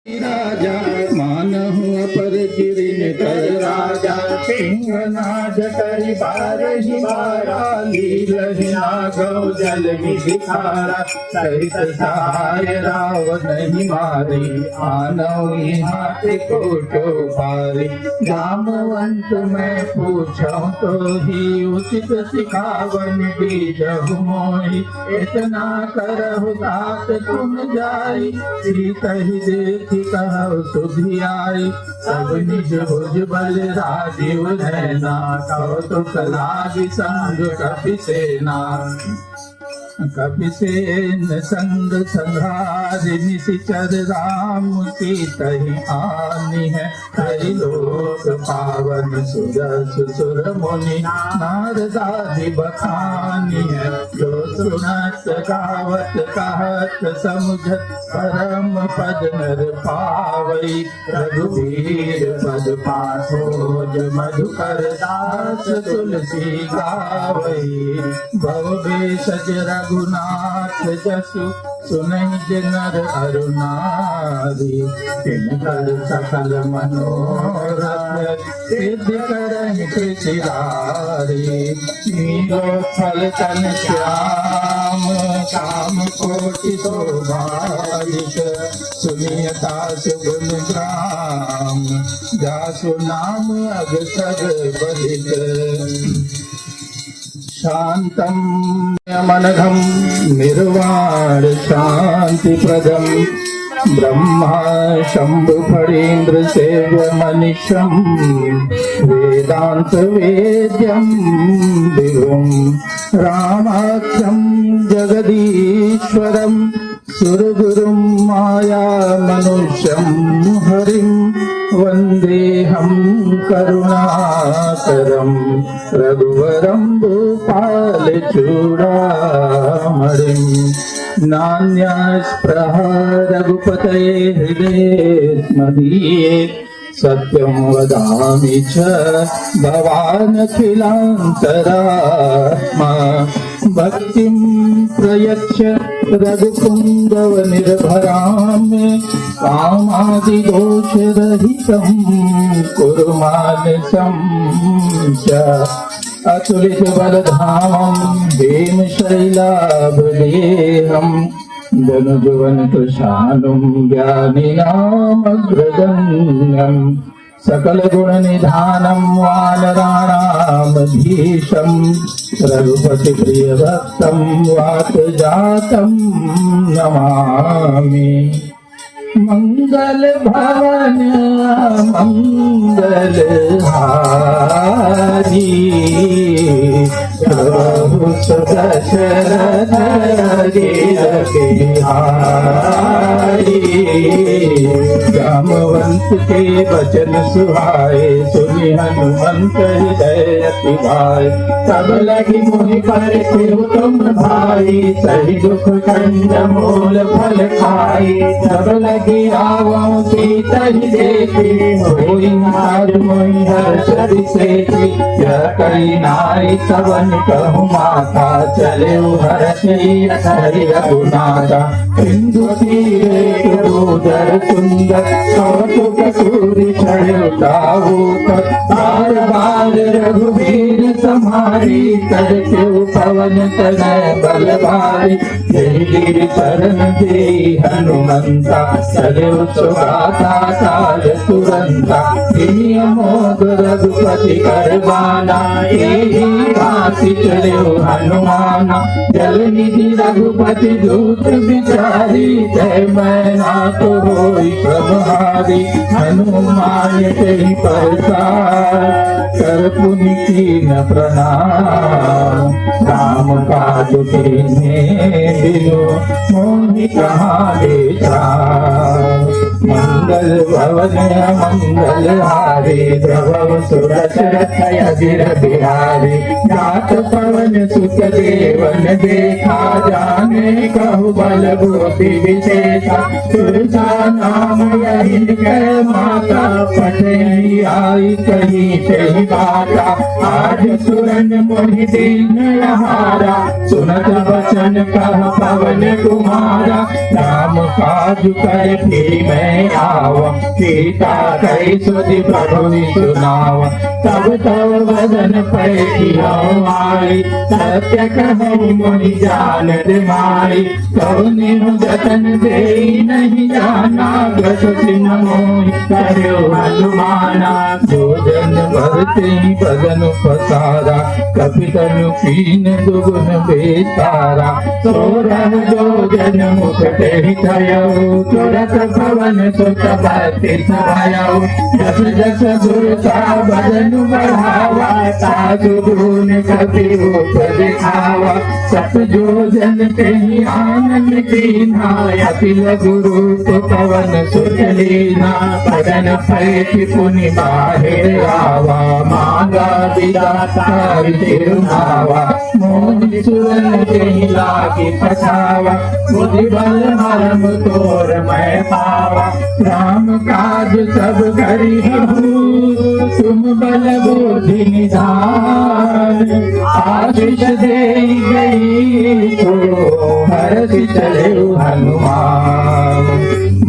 राजा मानहु अपर गिरि कर राजा सिंहनाद करि बारहि बारा लीलहि नागौ जल विधिखारा सहित सहाय रावण मारे आनौ हाथ कोटो भारी जामवंत मैं पूछूं तो ही उचित सिखावन बीजहु मोहि इतना करहु तात तुम जाई सीतहि देख कहु सुधि आई सब निज भुज बल राजीव नैना कौतुक लागी संग कपि सेना कपिसेन संग संहारि निशिचर राम सीतहि आनी है त्रैलोक पावन सुरस सुर मुनि नारदादि बखानी है जो सुनत गावत कहत समुझत परम पद नर पावई रघुवीर पद पाथोज मधुकर दास तुलसी गावई भव भेषज रघुनाथ जसु सुनहि नर अरुणारी तिनकर सकल मनोरथ सिद्धि करहि कृषिहारी नीलो फल तन श्याम काम कोटि शोभायित सुनियता सुगुण ग्राम जासु नाम अगसर बलित शांतं मनघं निर्वाण शांति प्रदम ब्रह्मा शंभु फणीन्द्र सेव्य मनिषं वेदांत वेद्यं विभुं रामाख्यं जगदीश्वरं सुरगुरुं माया मनुष्यं हरिं वन्देऽहं करुणाकरं रघुवरं भूपाल चूडामणिं नान्यस्पृह रघुपतये हृदये स्मदीये सत्यं वदामि च भवानखिलान्तरात्मा भक्तिं प्रयच्छ रघुपुङ्गव निर्भरां कामादिदोषरहितं कुरु मानसं च अतुलितबलधामं भीमशैलाभदेहं धनुजवनकृशानुं ज्ञानिनामग्रगण्यं सकलगुणनिधानं वानराणामधीशं रघुपतिप्रियभक्तं वातजातं नमामि मंगल भवन मंगल हारी प्रभु सदशरथ बिहारी जामवंत के वचन सुहाए सुनि हनुमंत हृदय अति भाए तब लगी मोहि पर तुम भाई सही दुख कंद मूल फल खाई तब लगी आवं सीतहि देखी होई नार मोहि हर्षि सेठी यह कई नाई सवन कहु माता चले हर्षि हरि रघुनाथा सिंधु तीरे उदर सुंदर कौतुक सूरि छड़ताऊ बार बार रघुवीर समारी करके पवन तनय बल भारी तेरी चरण दे हनुमंता चले सुगाता काल तुरंता मोद रघुपति करवाना यही भांति चले हनुमाना जल निधि रघुपति दूत बिचारी जय मैना तो होई प्रभारी हनुमान तेहि प्रसाद कर पुनि कीन प्रणाम राम काज कीन्हे बिनु मोहि कहाँ बेचा मंगल भवन मंगल हारे द्रवम सुरथ अजिर बिहारी जात पवन सुत देवन देखा जाने कहु बल भूति विशेषा सुरसा नाम यही के माता पठे आई कही से गाता आज सुरन मोहि दीन हारा सुनत बचन कह पवन कुमारा राम काज कर फिर मैं मैं आवा, सीता कई सुधि प्रभु सुनावा। तब तब वदन पैठियो आई, सत्य कहूँ मुनि जान माई। कौने जतन दे नहीं जाना, ग्रस सिंह मोहि करो हनुमाना। जो जन भरते बदन पसारा, कपितनु कीन दुगुन बेसारा। सोरह जो जन मुख तेहि थयो, तुरत भवन सुत बत्ति भयो। जस जस गुरु सा बदन बढ़ावा, तासु गुण कपि रूप दिखावा। सत जो जन तेहि आनंद कीन्हा, अति लघु रूप पवन सुत लीन्हा। बदन पैठि पुनि बाहिर आवा, मांगा विधाता तिरुनावा। मोहि सुरन तेहि लागी पछावा, बुद्धि बल मरम तोर मैं पावा। राम काज सब करिहु, तुम बल बुद्धि निधान। आशीष दे गई तो हर्षि चले हनुमान।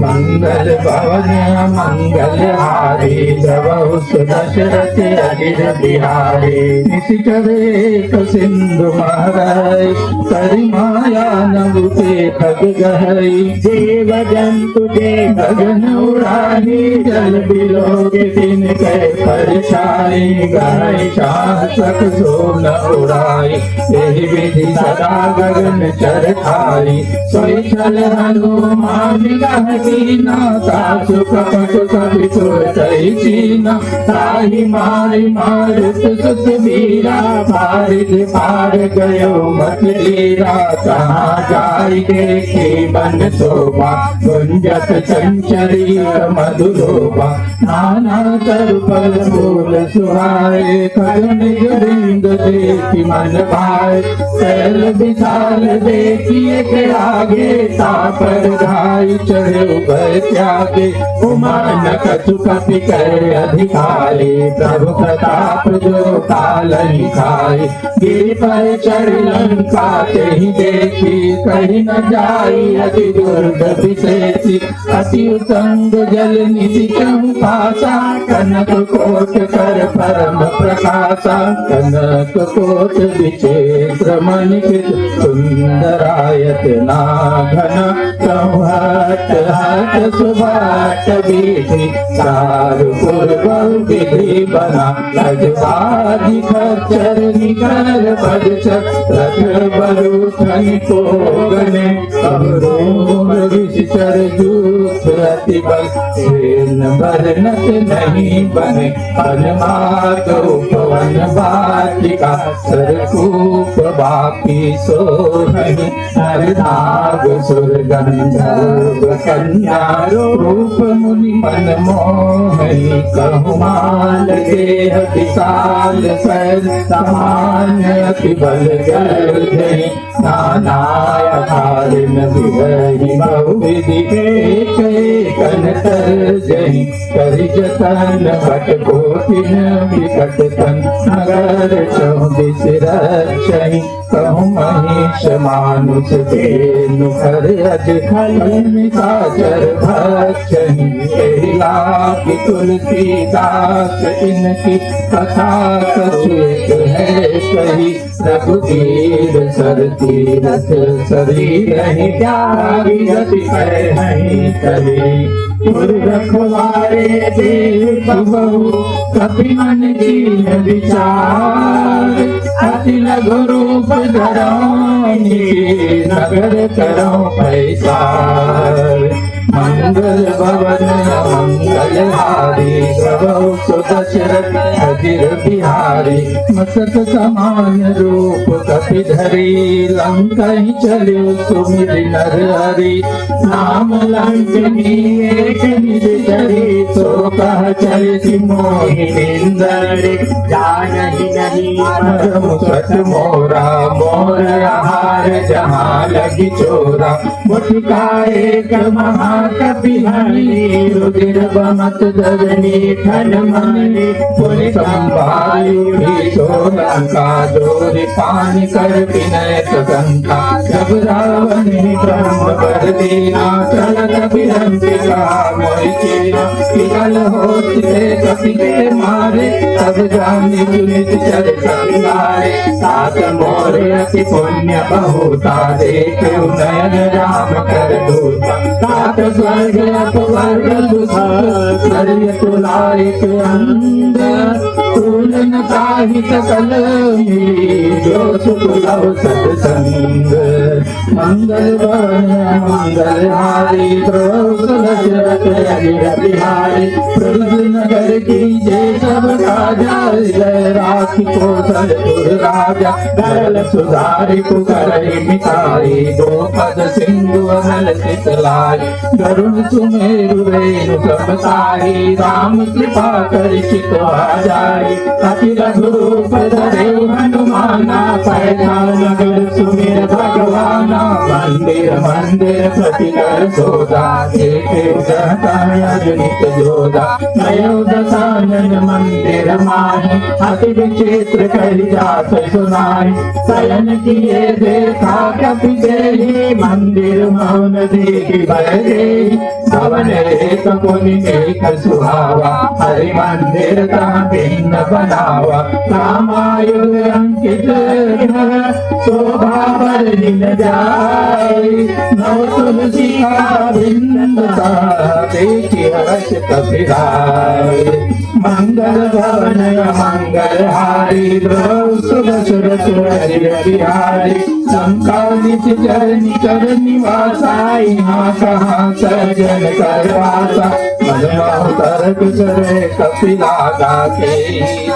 मंगल भवन मंगल हारी, द्रवहु सुदशरथ अजिर बिहारी। निशिचरेक सिंधु महरै, करि माया नभु पे खग गहै। देव जंतु दे गगन उड़ाही, जल बिलोके तिनकै परछाई। गहै शासक सो न उड़ाई, एहि विधि सदा गगन चरखाई। सोई छल हनुमान गह कीना, तासु कपट कपि सोचै चीना। ताहि मारि मारुत सुत वीरा, पारिज पार गयो मत लीरा। तहाँ जाई देखी बन शोभा, गुंजत चंचरी मधुरोभा। नाना तरु फल फूल सुहाए, खगन गिरिंद देखि मन भाए। कैल विशाल देखिए के आगे, तापर घाई चढ़े भय त्यागे। उमान कछु कपि करे अधिकारी, प्रभु प्रताप जो कालहि खाए। गिरि पर चढ़ लंका तेहि देखी, कहीं न जाई अति दुर्ग विशेषी। अति उत्तंग जल निधि चहु पासा, कनक कोट कर परम प्रकाशा। कनक कोट विचित्र मणिकृत, सुंदरायत नाघन। संहत हट सुभाट विधि, चारुपुर बहु विधि बना। लजबाजी खच्चर निकर बदचर, रथ बरु धनि को गने। अमरोह विषचर जूथ अति बल, सेन बरनत नहीं बने। हनुमान उपवन वाटिका, सरकूप बाकी सोहनि। हरनाग सुर गंधर्व कन्या, रूप मुनि मन मोहनी। कहु माल देह विशाल सैल, समान अति बल गर्जनि। नाना अकारिन विरहि बहुविधि, एक एकन तर्जनि। करि जतन भट कोटिन विकट तन, नगर चौदिस रक्षहि। कहु महिष मानुष धेनु कर अज, निशाचर भक्षहि। एहि लागी तुलसीदास, इनकी कथा कछु एक है कही। रघुवीर सर तीरथ शरीरहि, त्यागी गति करहि कही। पुर रखवारे देव बहु, कपि मन दीन विचार। अति लघु रूप धरौनि, नगर करौं पैसार। मंगल भवन मंगल हारी, द्रवहु सुदशरथ अजिर बिहारी। मसक समान रूप कपि धरी, लंकहि चल्यो सुमिरि नर हरि। नाम लंकिनी एक निज चरी, सो कह चलती मोहिनींद्र जानहि नहीं मुसत मोरा मोर आहार जहाँ लगी चोरा मुठका एक महाकपि हरि रुधिर बमत दरनी ठन मनि पुनि संभाली सोना का जोरी पानी कर विनय सगंता जब रावण ब्रह्म कर दीना चलत विरंतिका मोहि चेना पिघल होते कपि के मारे तब जानि जुनित चर संगारे सात मोर अति पुण्य बहुता देख नयन राम कर दूता सात स्वर्ग अपवर्ग दुधा सर्य तुलायक अंग तुलन ताहि सकल जो सुख लव सत्संग मंगल वन मंगल हारी द्रौपद बिहारी प्रभु नगर की जय सब राजा जय राखी कौशलपुर राजा दरल सुधारी पुकरई मिताई द्रौपद सिंधु अनल सितलाई गरुण सुमेरु रेणु सब साई राम कृपा कर चितवा जाई अति रघुरूप धरे हनुमाना पैठा नगर सुमिर भगवाना मंदिर मंदिर प्रति कर सोदा देखे नित जोदा नयो दशानन मंदिर माही अति विचित्र कही जात सुनाई शयन किए देखा कपि देहि मंदिर मौन देखी भय भवन एक पुनि देख सुहावा हरि मंदिर तहाँ भिन्न बनावा रामायुध अंकित शोभा पर दिन जाय नव तुलसी का भिन्नता देखी हर्ष कपिराय मंगल भवन मंगल हारी द्रौपद बिहारी संकालित चरणी कर निवासाई यहाँ कहाँ सजन करवासा मधुमातर गुजरे कपिलागा के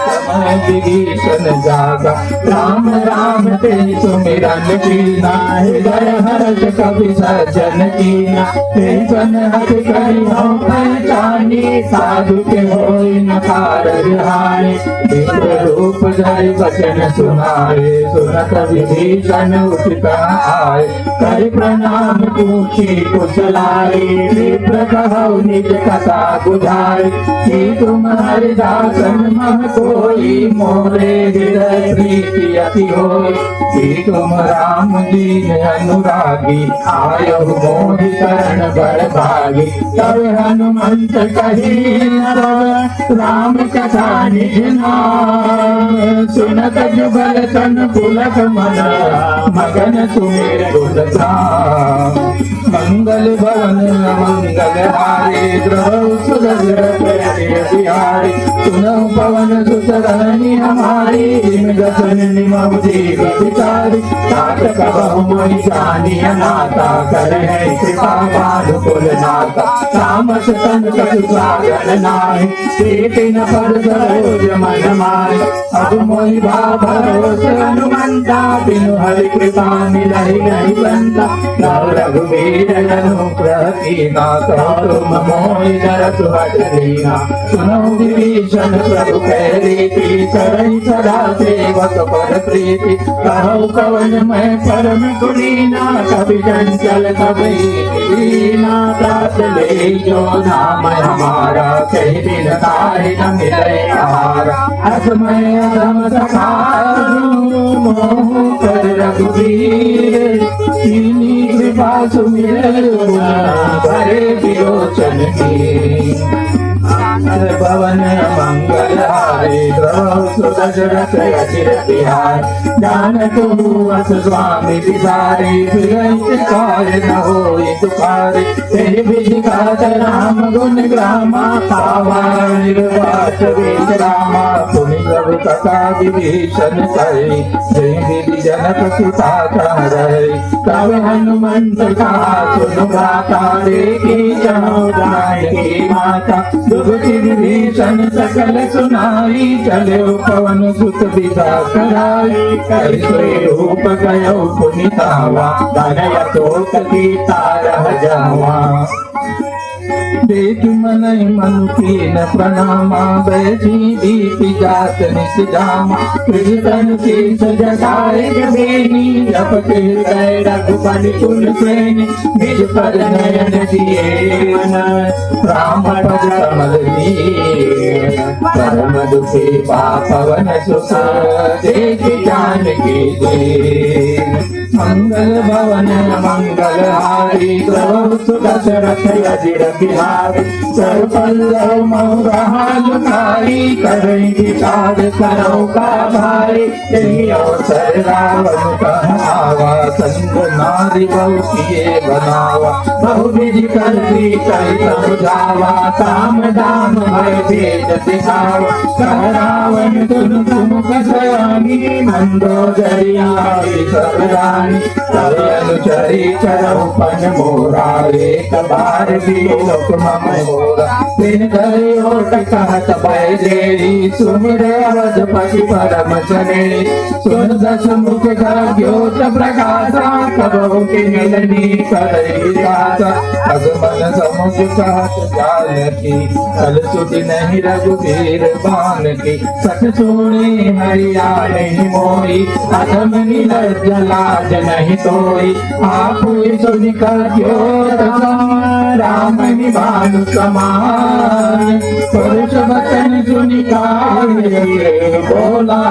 समय विभीषण जागा राम राम ते सुमिरन कीना हृदय हर्ष कवि सज्जन कीना ते सन हथ करी हम पहचानी साधु के होई नकार रिहाई दिव्य रूप धरि वचन सुनाए सुनत विभीषण उठता आए कर प्रणाम पूछी कुशलाई विप्र कहु निज कथा बुझाई कि तुम हरिदासन मह कोई मोरे हृदय प्रीति अति होई कि तुम राम दीन अनुरागी आयो मोहि शरण बड़ भागी तब हनुमंत कही राम कथा निज नाम सुनत जुगल तन पुलक मन मगन सुमेर गुणगान मंगल भवन मंगल हारी द्रौपद बिहारी सुनहु पवन सुत रहनी हमारी दसन निमम जीव बिचारी तात कबहु मोहि जानी अनाथा करे है कृपा बाधुकुल नाथा तामस तन कछु सागन नाहि प्रीति न पर सरोज मन माहि अब मोहि भरोस हनुमंता बिनु हरि कृपा मिलहि नहीं बनता नव रघुवीर अनुग्रह कीना तुम मोहि दरस हट दीना सुनो विभीषण प्रभु कह रीति करई सदा सेवक पर प्रीति कहो कवन मैं परम कुलीना कभी चंचल कभी दीना दास ले जो नाम हमारा कहीं दिन ताहि न मिले आहारा असमय अधम सखारू मोह कर रघुवीर कीनी कृपा सुमिर भरे विरोचन की भवन मंगल हारी द्रौपद बिहार जानक अस स्वामी बिसारी कार्य न होई तुकारी तेरी विधि खात राम गुण ग्रामा पावा निर्वाच वेद रामा पुनि सब कथा विभीषण कही जय विधि जनक सुता रही तब हनुमंत कहा सुन भ्राता देखी चढ़ो जाए की माता दुर्गति विभीषण सकल सुनाई चले पवन सुत विदा कराई कर रूप गयो पुनितावा धनय शोक की तारह जावा बेटु मनई मनुकीन प्रणामा बैठी दीपि जात निस जामा कृतन शीस जगाए जबेनी जपते गए रघुपति कुल प्रेमी निज पर नयन दिए मन राम पद कमल दिए परम दुखी पवन सुख देख जानकी दे मंगल भवन मंगल हारी प्रभु सुदशरथ अजिर बिहारी सर्वपल्लव मौरहालुकारी करई विचार करो का भारी यही अवसर रावण कहावा संग नारी बहु किए बनावा बहु विधि कर दी कई समझावा काम दाम भय भेद दिखावा कह रावण तुम कसयानी मंदोदरिया सब रानी सब अनुचरी चरौपन मोरा एक बार विलोक मम मोरा दिन गयोट कहत भय जेरी सुमिर अवधपति परम चले सुन दस मुख ज्योत प्रकाशा कबहु के मिलनी करई दासा अगमन समुझ कहत जानकी कल सुधि नहीं रघुवीर बान की सत सोनी हरिया नहीं मोई अधम नीलज लाज नहीं तोई आप सुनिकर ज्योत राम निभानु समान पुरुष वचन सुनिकार बोला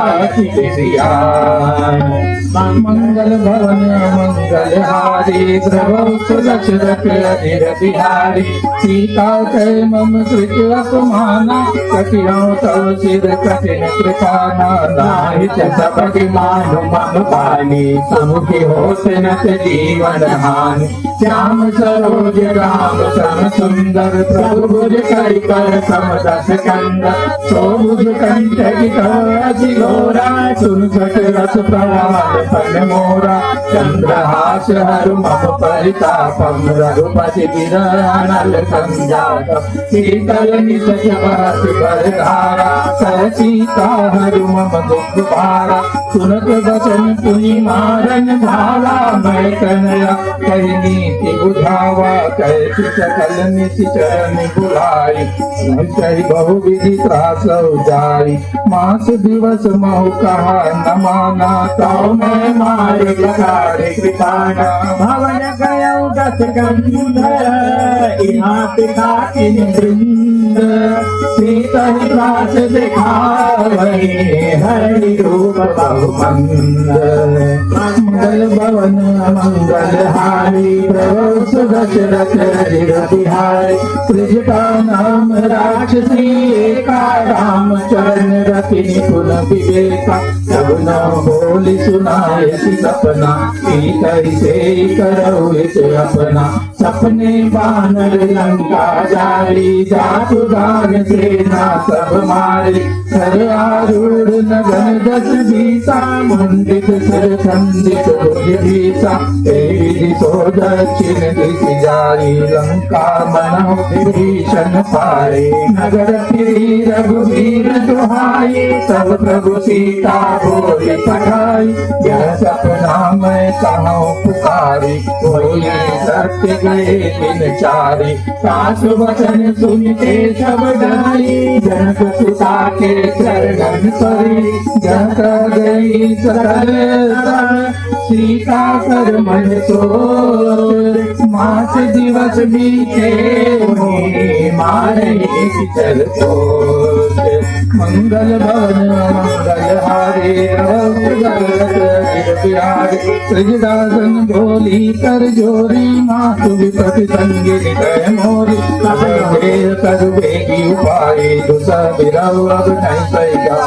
मंगल भवन मंगल हारी प्रभु सुदशरथ अजिर बिहारी सीता के मम कृत अपमाना कटियो तव सिर कठिन कृपाना नाहित सबके मानु मम पानी समुखी होत नत जीवन हानि श्याम सरोज राम सम सुंदर प्रभु भुज करि कर सम दस कंद सो भुज कंठ की घोरा सुन सट रस प्रवाह फल मोरा चंद्रहास हरु मम परितापम रघुपति गिरनल संजातम शीतल निसज बहति बरधारा सह सीता हरु मम दुख भारा सुनत वचन पुनि मारन भाला मैं कनया कही नीति बुझावा कैसी सकल निशि चरण बुलाई कही बहु विधि त्रास जाई मास दिवस महु कहा न माना ताऊ मैं मार बिगाड़े कृपाना भवन गयो दस कंध यहाँ पिता किन वृंद सीता त्रास दिखावे हरि रूप बहु मंगल भवन मंगल हारी प्रभु सुदशरथ अजिर बिहारी सृजता नाम राक्षसी एका राम चरण रति निपुण विवेका सब न बोली सुनाए सपना पीतई से करो इस अपना सपने बानर लंका जारी जातु गान सेना सब मारे सर आरूढ़ नगन दस बीसा मुंडित सिर खंडित भुज बीसा तेरी सो दक्षिण दिश जारी लंका मनो विभीषण पारे नगर फिरी रघुवीर दुहाई सब प्रभु सीता बोली पठाई यह सपना मैं कहूँ पुकारी कोई सत्य गए दिन चारी सासु वचन सुनते सब डरी जनक सुता के चरण परी जनक गई सरल सीता कर मन सोच मास दिवस बीते मारे चल मंगल भवन मंगल हारे सृजदासन बोली कर जोरी मातु विपति संगी निकय मोरी कर बेगी उपाय दुसा बिरव अब नहीं पैगा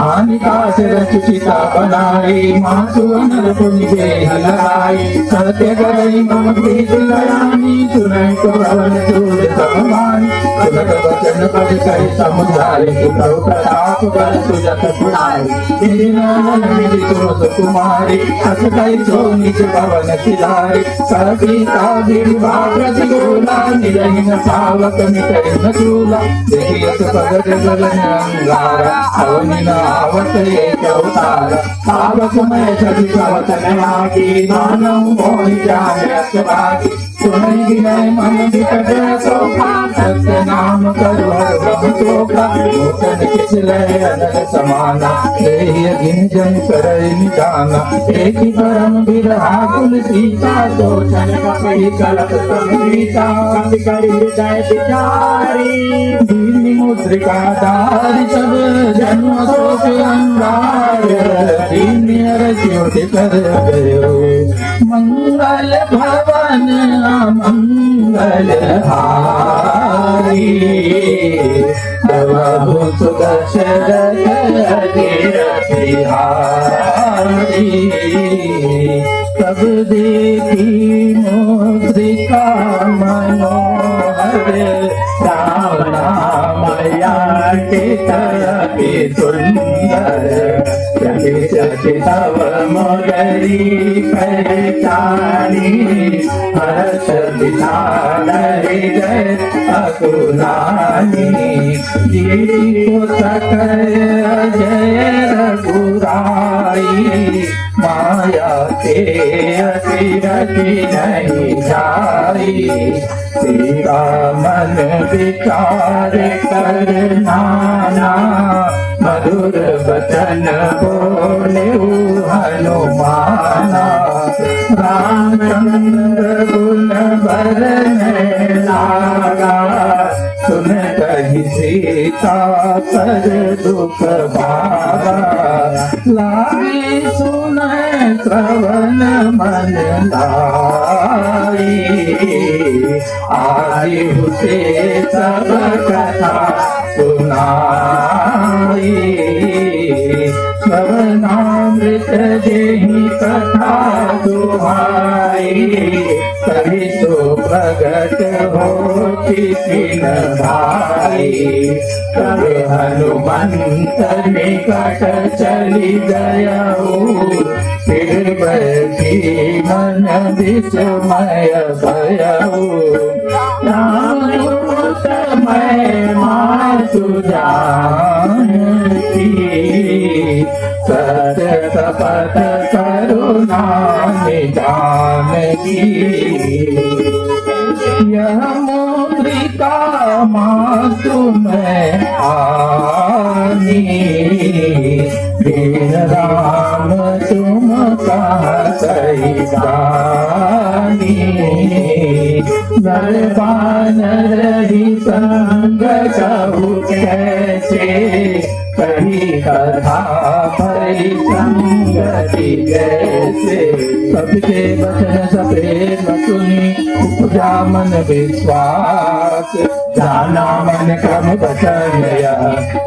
आनिका से रचिता बनाई मातु अनल पुनि लगाई सत्य गई मम प्रीति लयानी सुनय को भवन चूर समानी सुनत वचन पद कहि समुझाई सुतौ प्रताप बल सुजत सुनाई दीनानन विधि सुमत कुमारी हस कहि सो निज भवन सिधारी सीता विवाह प्रतिकूला निरहीन पावक मिटहि न चूला देखियत पगड गगन अंगारा अवनि न आवत एक अवतारा पावक मैं छवि पवत नयागी मानव मोहि जाय अस भागी सुनई विनय मन विकट शोभा सत्य नाम करो हर ब्रह्म शोभा भूषण किस लय अनल समाना देह गिन जन करय निदाना एक ही परम बिरहा कुल सीता दो क्षण कपि कलप संगीता कपि कर हृदय बिचारी दीन मुद्रिका धारी सब जन्म शोक अंगार दीन अरज्योत कर गयो मंगल भवन मंगल हारी तब सुदशरथ बिहारी तब देखी मुद्रिका मनोहर रामया के तरफे सुंदर चले तव मोदरी पहचानी हर्ष विशाल हृदय अकुलानी जी को सकल जय रघुराई माया के अतिरति नहीं जाई तेरा मन विचार कर नाना मधुर वचन बोले हनुमाना रामचंद्र गुण बरन लागा सुन कही सीता पर दुख भागा लागे सुन श्रवण मन लाई आई उसे सब कथा सुनाई श्रवणामृत देहि कथा दुहाई कभी तो प्रगट होती तीन भाई तब हनुमंत निकट चली गया फिर बैठी मन विस्मय भयऊ मैं मातु जानती सत्य शपथ करुणा जानकी यह मुद्रिका मातु में आनी दीन राम तुम कहाँ सही जानी दरबान रही संग कहू कैसे कही कथा भरी संगति जैसे सबके वचन सफेद सुनी उपजा मन विश्वास जाना मन क्रम वचन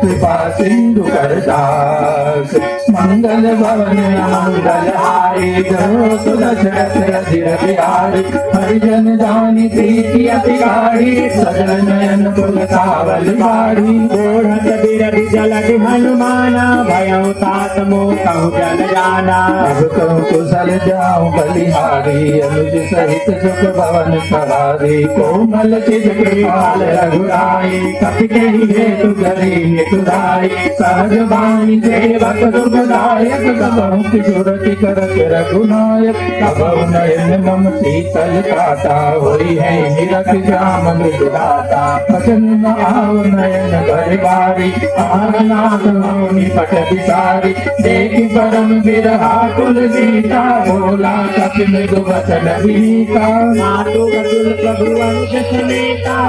कृपा सिंधु कर दास मंगल भवन मंगल हारी जो सुदशरथ अधीर बिहारी हरिजन जानी प्रीति अति गाढ़ी सजल नयन पुल कावल बाड़ी ओढ़त बिरधि जलधि हनुमाना भयउ तात मोह कहु जन जाना अब कहूँ कुशल जाऊं बलिहारी अनुज सहित सुख भवन सवारी कोमल चित कृपाल रघुराई कपि कहि हेतु गरी नितुराई सहज वाणी सेवक दुर्गदायक कबहु किशोरति करत रघुनायक कबहु नयन मम शीतल काटा होई है निरख जाम मृदुदाता वचन न आव नयन भर बारी आरनाथ मौनि पट बिसारी देखि परम बिरहा कुल सीता बोला कपि मृदु वचन विनीता मातु बदुल प्रभु अंश समेता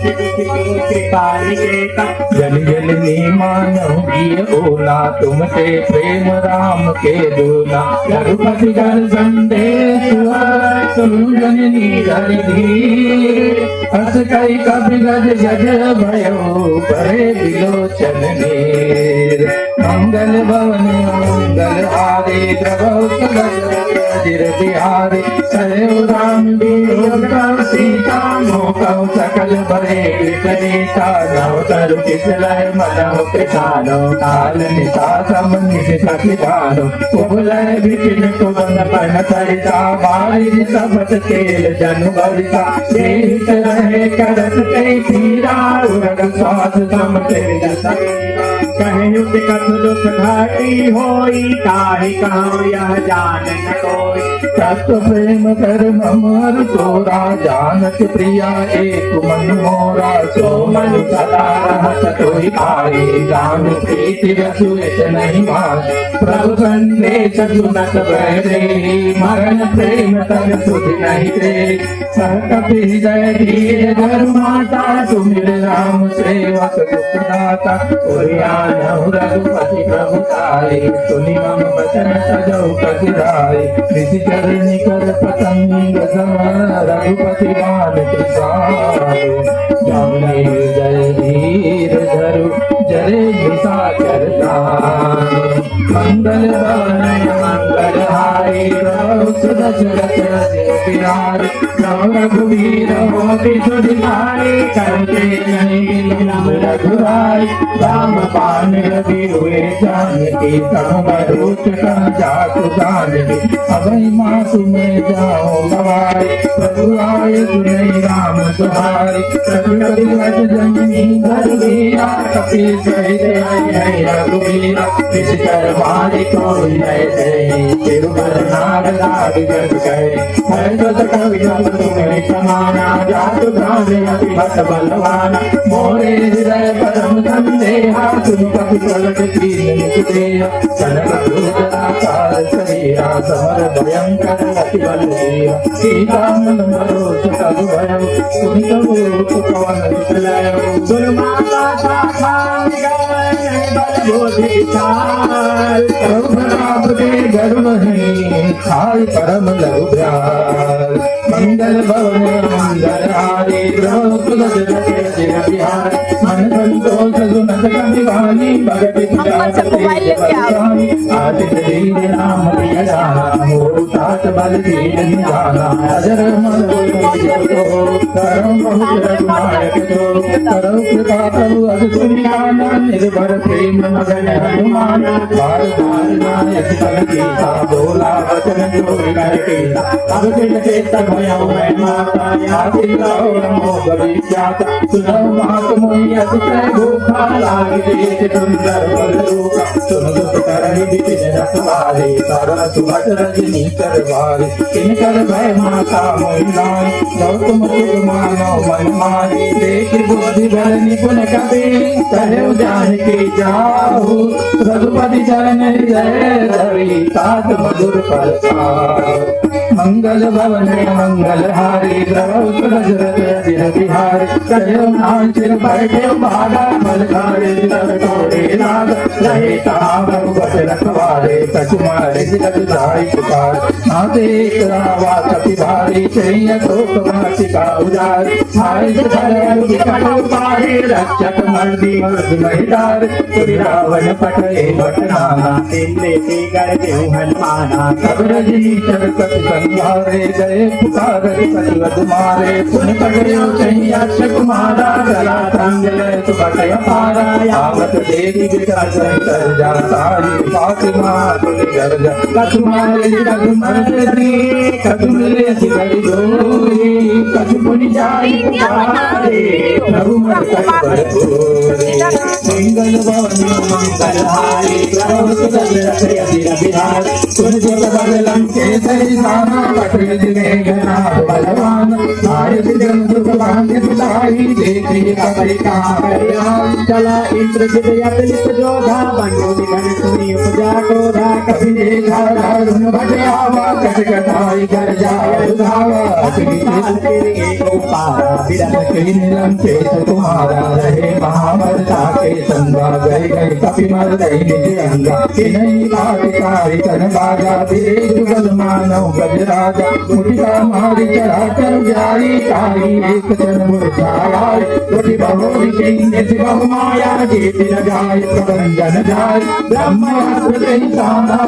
कृपा निकेता जल जल नी मानो गिय बोला तुमसे प्रेम राम के दूना रघुपति घर संदेश सुन जननी घर धीर हस कई कभी गज गज भयो परे विलोचन नीर मंगल भवन मंगल हारे प्रभु सुदशरथ बिहारी सदैव राम वियोग सीता मोकौ सकल भरे कृतनेता नव तरु किसलय मनहु पिछानो काल निशा सम निशि सखिधानो कुबलय विपिन कुबन पन सरिता बारिश सबत तेल जनु बरिता देहित रहे करत ते पीरा उरग श्वास सम तेज समीरा कहनु पंच कथ दुख घाटी होई, काहे कहूँ यह जान न कोई। तत्व प्रेम कर ममर तोरा, जानत प्रिया एक मन मोरा। सो मन सदा रहत तोहि भाई, जान प्रीति रसु इस नहीं मार। प्रभु संदेश सुनत बहरे, मरण प्रेम तन सुध नहीं दे। सहकपि हृदय धीर धर माता, सुमिर राम सेवक दुखदाता। उरियानहु रघुपति प्रभु तारे, सुनि मम वचन सजौ कतिराय। ऋषि चरण कर पतंग सम, रघुपति बाण तुषारो। जाने जय धीर धरु, जरे निशाचर तारो। मंगल भवन मंगल हारी, प्रभु सुर सुरत बिहारी। राम रघुवीर होति सुधिकारी, करते नहीं विलंब रघुराई। राम पान रवि हुए जानकी, तब बरूच कह जातु जानकी। अभय मातु में जाओ गवाई, प्रभु आए सुनई राम दुहारी। रघुपति वच जननी घर वीरा, कपि सहित आई रघुवीरा। इस कर मारी कोई नहीं दे, तिरुवर नाग लाग जग गए। है सत कवि जब तुम्हें समाना, जातु भ्रांति अति भट बलवाना। मोरे हृदय परम संदेहा, सुन कपि पलट दीन मुख देहा। कनक दूतनाकार शरीरा, समर भयंकर अति बलवीरा। सीता मन मरोच तब भयउ, सुनि तब रूप पवन विचलयउ। गुरुमाता शाखा गए बल बोधि विशाल, प्रभु नाम दे गर्व है, खाय परम लघु ब्याल। मंगल भवन मंगल हारी, प्रभु तुलस रखे जिर बिहार। मन संतोष सुनत कपि वाणी, भगति आदित्य दीन नाम प्रिय जाना। हो तात बल दीन निधाना, अजर मन करम बहुत रघुनायक जो। करौ कृपा प्रभु अस सुनियाना, निर्भर प्रेम मगन हनुमान। बार बार नायक पल कीसा, बोला वचन जो कर केसा। अब दिल के तब भयउ मैं माता, आदिल नमो भविष्याता। सुनौ मात मोहि अतिशय भूखा, लाग देख सुंदर बल रूपा। सुन दुख करहि विपिन रखवारे, सरल सुभट रजनी करवारे। किनकर भय माता मोहि नाई, गौतम सुख मानो मन माही। देख बुद्धि बल निपुण कपि, कहु जानकी जाहु। रघुपति चरण हृदय धरि, तात मधुर फल पाहु। मंगल भवन मंगल हारी, प्रभु सुरज जिर बिहारी। कहो नाचिर बैठे बाधा, फल खारे तिलक तोड़े नाग। रहे कहाँ रघुपत रखवारे, कछु मारे जग जाहि पुकार। नाते रावा कपि भारी, चैन शोक माचिका उजारी। भाई सुधर विकट उपारी, रक्षक मर्दी मर्द महिदार। तुरि रावण पटए बटनाना, इंद्र से कर देहु हनुमाना। सब रजनी चरकत संहारे, गए पुकार कटिवद मारे। पुन पकड़ो चहिया कुमारा, गला संगल सुबटय पारा। आवत देवी विकट कर जाता, फातिमा तुनि गर्जा। कछु मारे जग मर्द दी, कछु मिले सिगल जोरी। कछु पुनि जाई पुकारे, प्रभु मन कर बरतोरे। मंगल भवन मंगल हारी, प्रभु सुरज रखे जिर बिहारी। सुन जग बल लंकेशरी साना, कटि जिनेघना बलवान। आय जन सुख भाग्य सुधाई, देखी कपि कहाँ कल्याण। चला इंद्रजित अतलित जोधा, बंधु निधन सुनि उपजा क्रोधा। कपि देखा दारुण भटे आवा, कट कटाई कर जाय धावा। कही लंकेश तुम्हारा, रहे महामरता के संगा। गए गए कपि मर गई निज अंगा, नहीं बात कारी तन बाजा। धीरे जुगल मानव गज राजा, मुटिका मारी चढ़ा कर जाई। तारी एक जन मुरझाई, कोटि बहोरी किंग बहु माया। जीत न जाय प्रबंधन जाय, ब्रह्मास्त्र कही साधा।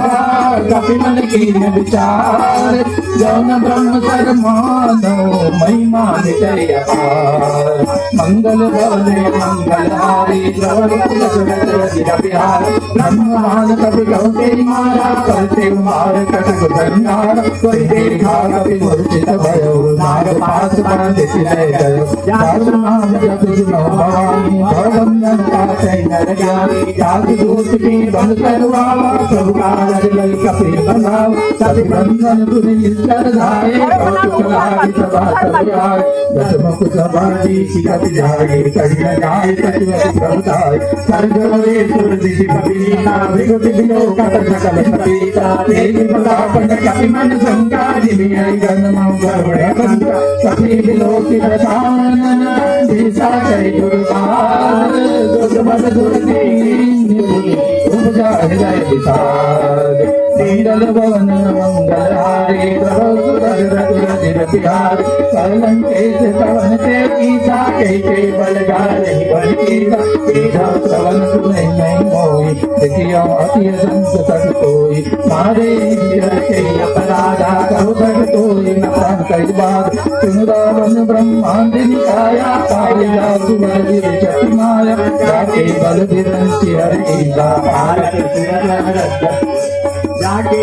कपि मन कीन विचार, जौन ब्रह्म सर मानो। महिमा नितय अपार, मंगल भवन मंगल हारी। प्रभु तुलस रच जिर बिहारी। ब्रह्मांड कपि कहु तेरी मारा, करते मार कटक भंडार। कोई देखा कपि मूर्छित भयो, नाग पास बांध सिलय गयो। जातु नाम जप जिलो भवानी, भवबंधन पासै नर ज्ञानी जाति दूत की बंद करवावा प्रभु का रज लई कपि बनाओ सभी बंधन तुझे निश्चर धाये कौतुक लागी सभा सबराय दशमुख सभाजी शिखति जागे कड़ी न जाए सचिवति प्रभुताय सर्गोरे सुरदिशि कपिनीता विगुति विलोकत सकल सपीता तेज प्रतापन कपि मन शंका जिमियै गणमं गरुड़ कंका कपि विलोकि प्रसानन दिशा जय दुर्गार दुर्गमन दुर्दीन उपजा हृदय विशाल तीरल भवन मंगल हारे प्रभु सुरगुर बिहार कलंकेश पवन से कीसा के बल गाले बल कीसा कीसा श्रवण सुने नहीं मोई देखियो अति संत सत कोई मारे ईश्वर के अपराधा कहु सक कोई न प्राण कई बात सुन रावण ब्रह्मांड निकाया पाया सुवर विरचति माया जाके बल विरंचि हरि कीसा भारत जाके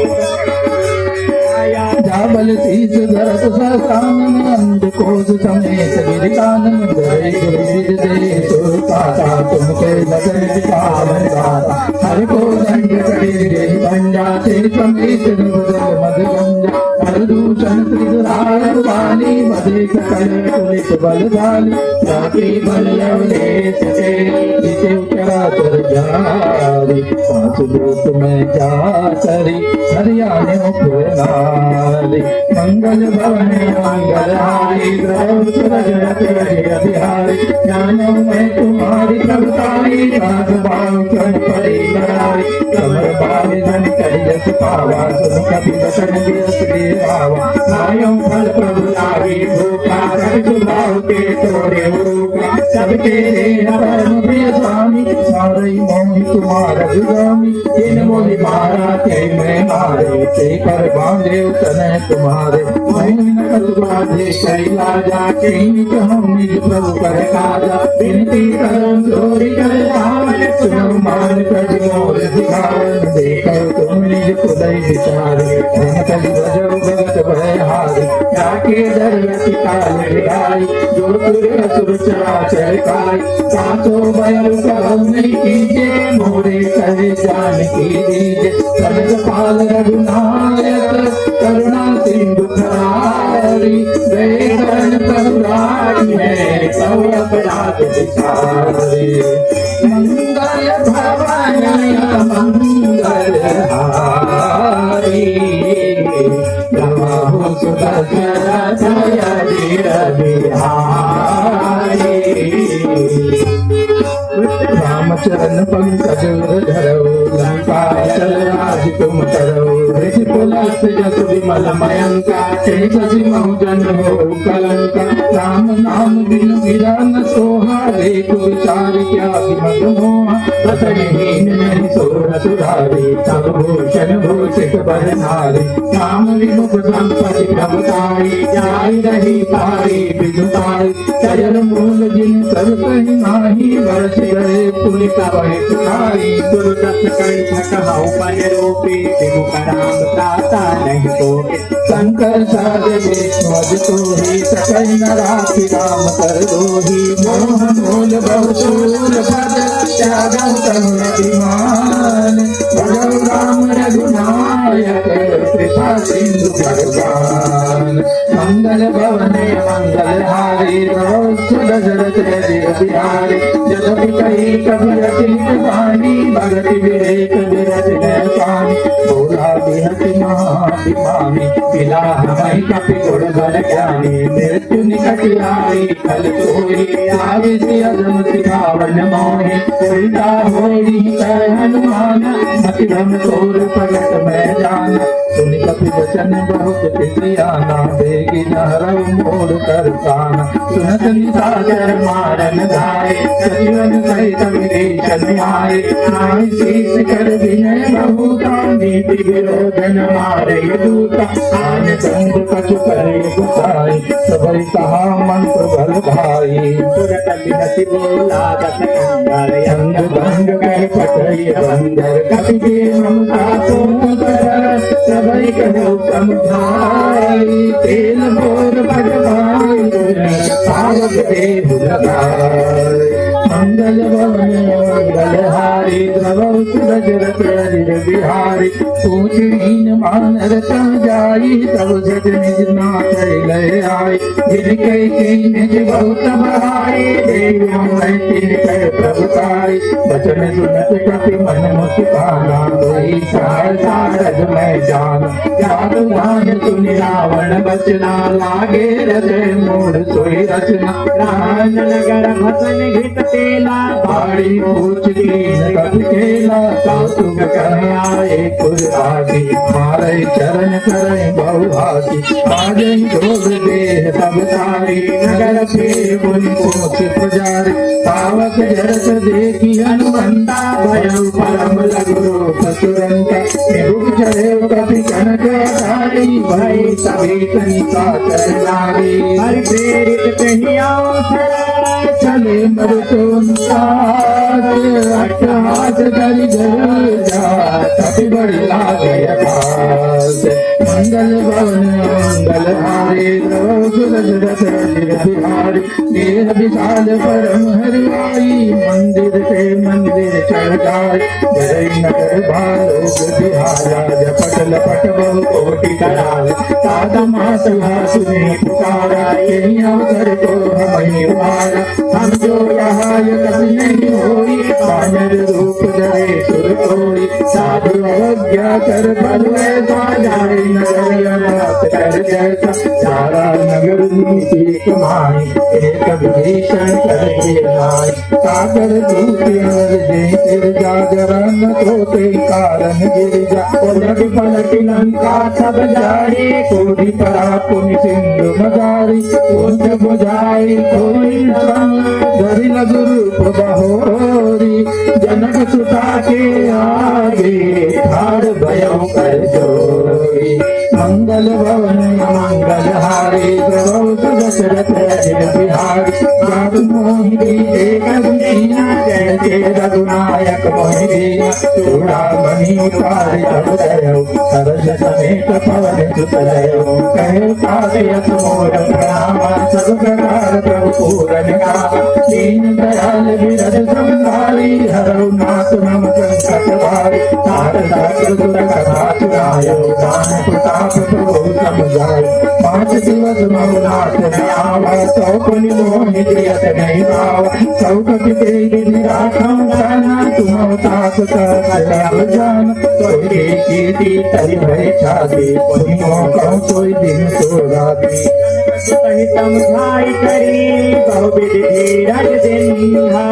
जाबल शीस धरत सहसानन अंधकोश समेत गिरिकानन गए गुरु दे सुरपाता तुमके लगन पावन दाता हर को दंड करे रे पंजा तेरे समेत निर्बल मद गंजा हर दूषण त्रिगुराय वाली मदे सकल पुलिस बलशाली जाके बल अवलेश से जिसे उतरा कर जारी पांच लोक में जा करी हरियाणे पुरनारी मंगल भवन मंगल हारी द्रव सुरजत बिहारी ज्ञानों में तुम्हारी प्रभुताई राज भाव कर पड़ी लड़ाई कमर बाल जन करियस पावा सुन कभी बचन दियस देवावा नायों फल प्रभु लागी भूखा कर सुभाव के तोड़े भूखा सबके देह परम प्रिय स्वामी सारे मोहि तुम्हारा जुगामी इन मोहि मारा ते मैं मारे ते कर बांधे उतने तुम्हारे महिन कत बाधे कैला जाके कहूँ निज प्रभु कर काजा विनती करो चोरी कर धावन सुनो मान कर मोर सिखावन देखो तुम निज खुदई विचारे कल भजो भगत भय हारे जाके दरयति काल विदाई जो तुरे असुर चराचर खाई पांचों भय कहो नहीं कीजिए मोरे करे जान की दीजिए सनक पाल रघुनायक करुणा सिंधु खरारी वेदन प्रभुराई है सब अपराध विचारे मंगल भवन मंगल हारी नमो सुदर्शन जय बिहारी रामचरण पंकज धरो लंका चल राज तुम करो ऋषिकुलस जस विमल मयंका तेजसि महुजन हो कलंका राम नाम बिन गिरा न सोहा एक विचार क्या विमत मोहा बसहीन नहीं सोर सुधारे तब भूषण भूषित बरनारे राम विमुख संपति प्रभुताई जाय रही पारी विदुताई चरण मूल जिन सब कही माही बरस गए पुलिका बहे सुनाई दुर्दत कंठ कहाऊ पन रूपी विमुख राम त्राता नहीं तो शंकर साधे विष्णु तो ही सकल नराति राम कर दोही मोह मूल बहुशूल पद त्यागम तमुनतिमान भगव राम रघुनायक कृपा सिंधु भगवान मंगल भवने मंगल हारी रहो सुदशरथ बिहारी जदपि कही कभी अतित वाणी भगति विवेक विरत पानी बोला बिहति महाभिमानी पिला हमारी कपि गुण बल ज्ञानी मृत्यु निकट आई कल तोरी आविसी अधम सिखावन मोहि उल्टा होरी कह हनुमान मति भ्रम तोर प्रगट में जाना सुनि कपि वचन बहुत पिसियाना बेगी नहरव मोड़ कर काना सुनत निशाचर मारन धाय सजीवन सहित विभीषण आए नाहि शीस कर विनय बहुता नीति विरोधन मारे दूता आन चंद कछु करे गुसाई सबरी कहा मंत्र बल भाई सुरत बिनति बोला दस कंगाल अंग भंग कर पटई बंदर कपि के ममता तो कर सबरी कहो समझाई तेल मोर भगवान पावक देव लगाए मंगल भवन मंगल पूछहीन मानर तम जाई तब झट निज नाथ लय आए जिनके की निज बहुत बहाई देवियों में तिनके प्रभुताई बचन सुनत कपि मन मुस्काना कोई सहसा रज में जान जादू ध्यान सुनि रावण बचना लागे हृदय मूढ़ सोई रचना रावण नगर भसन घित तेला बाड़ी पूछ दीन कपि केला कौतुक कर आए कुरबासी मारे चरण करे बहुभासी बाजे जोग देह सब सारी नगर फिर मुनि पूछ पुजारी पावक जरत देखी हनुमंता भयउ परम लघु रूप तुरंता निभुक चढ़े कपि कनक धारी भई सभी कनिका चर नारी हरि प्रेरित कहिया चले अट्टहास धरि जल जा कपि बड़ी लागे अकास मंगल भवन मंगल हारे सूरज रथ बिहारी देह विशाल परम हरियाई मंदिर के मंदिर चढ़ जाए जय नगर भालो बिहारा जपट लपट बहु कोटि कराल साध मातला सुने पुकारा यही अवसर को हमें उबारा हम जो यहाँ कभी नहीं होई बानर रूप धरे सुर कोई साधु अवज्ञा कर बल ऐसा जाए नगर अनाथ कर जैसा सारा नगर नीति कमाई एक विभीषण कर गिराई सागर दूत अवर दे सिर जा जरा न सोते कारण गिर जा उलट पलट लंका सब जारी कोടി परा पुनि सिंधु मदारी उठ बुझाई कोई धरि लघु रूप बहोरी जनक सुता के आगे ठाड़ भयो कर जोरी मंगल भवन मंगल हारे प्रभु दशरथ अजिर बिहारी जादू मोहि दीजे करुणीना जैसे रघुनायक मोहि दीना चूड़ामणि उतारि तब दयो सरस समेत पवन सुत दयो कहे साधे यस मोर प्रणाम सब प्रकार प्रभु पूरन काम दीन दयाल विरद संधारी हरौ नाथ मम संकट भारी तात शास्त्र सुर कथा सुनायो दान प्रताप प्रभु समुझाय पाँच दिवस मौनाथ आवा सौ पुनि मोहि दियत नहीं भाव सौ कपि के गिरि राखौ जाना तुम तास कल जान तोहि कीर्ति तरि भय छाती पुनि मोह कोई दिन सो राती सहितम भाई करी बहुविध धीरज दिन्हा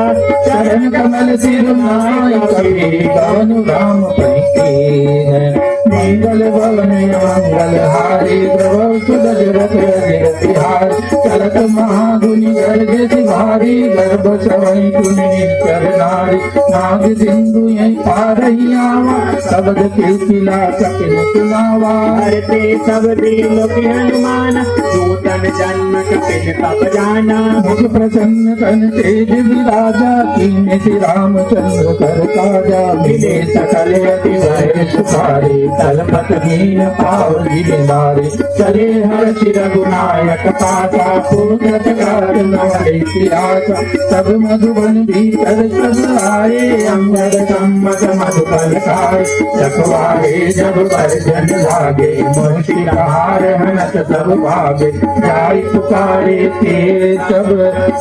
चरण कमल सिर नाय कवि गानु राम पनिकीन मंगल भवन मंगल हारी प्रभु सुदशरथ अजिर बिहारी चलत महागुनि गर्ज भारी गर्भ सवई कुनि निश्चर नारी नाग सिंधु यही पारहियावा शब्द कीर्तिला कपिल सुनावा हरते सब दिलों के हनुमान नूतन जन्म कपिल तप जाना मुख प्रसन्न तन तेज विराजा कीने श्री रामचंद्र कर काजा मिले सकल अति भय सुखारी तलपत हीन पाव गिरनारी चले हर शिर गुनायक पासा पूर्णत कार नवले सियासा सब मधुबन भीतर सब आए अंबर सम्मत मधुबन खाए चकवाए जब बरजन लागे मोहि हार हनत सब भागे जाय पुकारे ते सब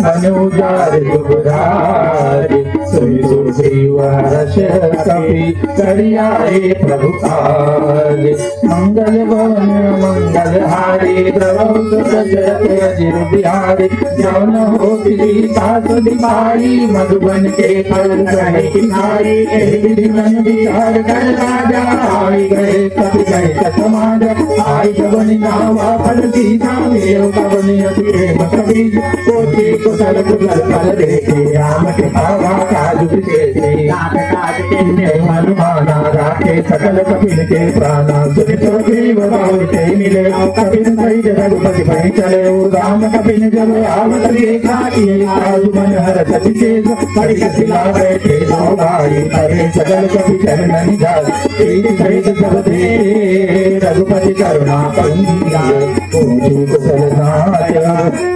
मन उजारे दुबरारे सुनि सुग्रीव हर्ष कपि करियाए प्रभु काज मंगल भवन मंगल हारी प्रभु दशरथ अजिर बिहारी जौन हो सीता सुदिबाई मधुबन के फल गए किनारी विधि मन विचार कर राजा आई गए कपि गए समाज आई जवन नावा फल सीता मेव कवन अति प्रेम कबीज कोटि कुशल कुशल फल देखे राम के पावा काज विशेषे नाथ काज के हनुमाना राखे सकल कपिल के प्राणा सुनि सुग्रीव बहुते मिले कपिल सहित रघुपति भय चले राम कपिल जब आवत देखा किए साधु मन हर सति शेष परि कपिला बैठे दो भाई अरे सकल कपि चरणन जाय तेज सहित सब दे रघुपति करुणा पंजा पूछी कुशल नाय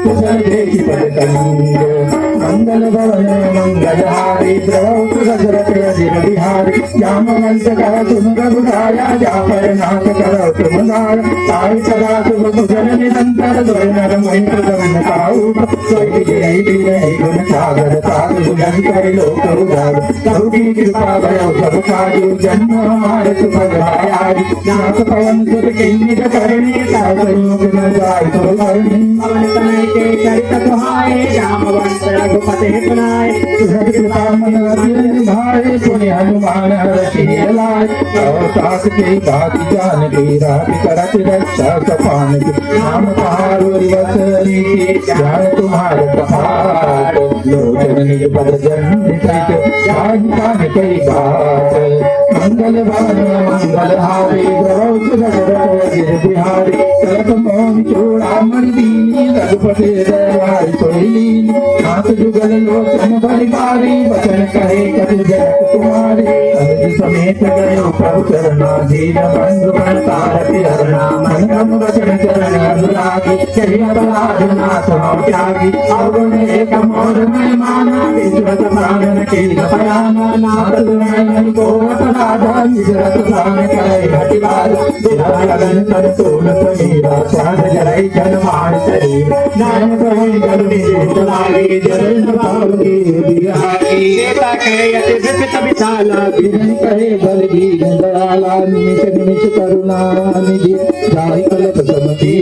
कुशल देखि पर कंग मंगल भवन मंगलहारी प्रभु दशरथ अजिर बिहारी जामवंत कह तुम रघुराया जा पर नाथ करो तुम नार ताई सदा शुभ कुशल निरंतर द्वय नर मोहि प्रदमन पाऊ सोई जय जय गुण सागर साधु सुजन कर लोक उदार प्रभु की कृपा भयो सब काजु जन्म हमारे सुभद्रायारी नाथ पवन सुत किन्निक करणी साधु गुण गाय तो करणी पवन तनय के चरित सुहाए जामवंत रघुपति सुनाए सुभद्र कृपा मन अतिरंग भाई पुनि हनुमान हर्षि लाय सास के बात जान की रात करत रक्षा सपान की नाम पहाड़ वसरी जान तुम्हारे पहाड़ लोचन निज पद जन जान कई बात मंगल भवन मंगल हारी बिहारी चलत मोहन चूड़ामणि दीनी रघुपति दयाल सोई नाथ जुगल लोचन बलिहारी वचन कहे कति जगत तुम्हारी अनुज समेत गयो प्रभु चरणाधीन बंधु बनतारति हरणा मन क्रम वचन चरण अनुरागी चरिय बलाद नाथ हो त्यागी अवगुण एक मोर में माना विश्वत प्राणन के पयाना नाथ तुम्हें को अपराधा निजरत प्राण करे हटिवार बिना लगन तन तोल समीरा स्वाद जरई जन मान शरीर नाम कहे जन निज लागे जरन भावगे बिहारी देता कहे यति विपित विशाला विनय कहे बल जी दयाला निमिष निमिष करुणा निधि जाहि कलप समती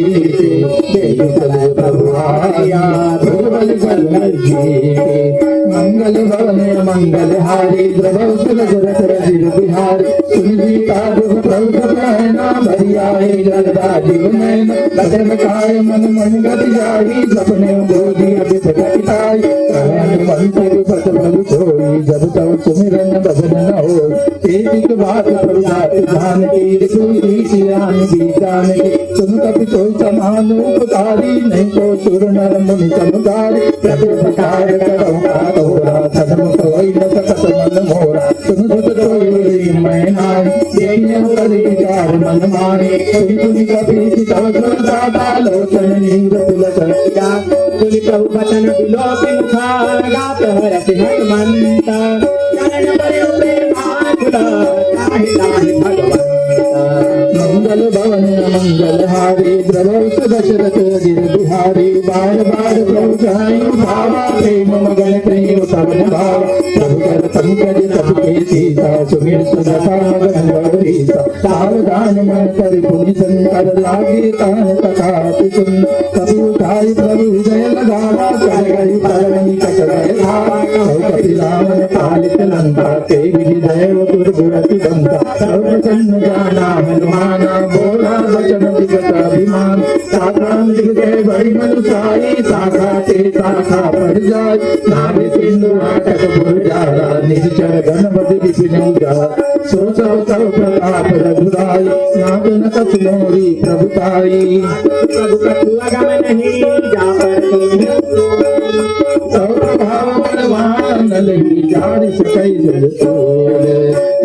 देव कल प्रभु आया बल बल जी मंगल भवन मंगल हारी प्रभु सुरत रजिर बिहारी सुनिता दुख प्रभु कहना भरिया जलदा जीव नैन लखन काय मन मन गति जाही सपने बोधि अभित कटिताई कहन मंत्र पत प्रभु सोई जब तब सुमिरन भजन न हो एक बात प्रभु ध्यान की ऋषि ज्ञान गीतान की सुन कपि तो समानो पुतारी नहीं तो सुर नर मुनि समुदारी प्रतिपकार करो तोरा सदम कोई न सकत मन मोरा सुन सुत कोई मैं नारी यज्ञ करि विचार मन मारे कोई तुनि कपि तव दाता लोचन नीर पुलक जा सुनि प्रभु वचन विलोकि मुखा गात हरति हनुमंत चरण बरे माखुला ताहि ताहि भगवंत मंगल भवन मंगल हारी प्रभु दशरथ अजिर बिहारी बार बार प्रभु जाई भावा प्रेम मगन प्रेम सबन भाव प्रभु कर पंकज सबके सीता सुमिर सुदशा मगन गौरीसा सावधान मन कर पुनि शंकर लागे तान कथा सुन कभी उठाई प्रभु हृदय लगावा चल गई परमि कटय धावा कपि रावण पालित लंका ते विजय दुर्गुरति बंता सर्वचन्न जाना हनुमाना बोला वचन विगत अभिमान साधारण दिग्जय बड़ी मनुषाई शाखा ते शाखा पड़ जाय नाम सिंधु नाटक भूल जाया निश्चर गणपति विपिन उजाय सो सब तव प्रताप रघुराई नागन कछु मोरी प्रभुताई प्रभु कछु अगम नहीं जा पर तव प्रभाव बलवान लगी जारि सकई जल तोल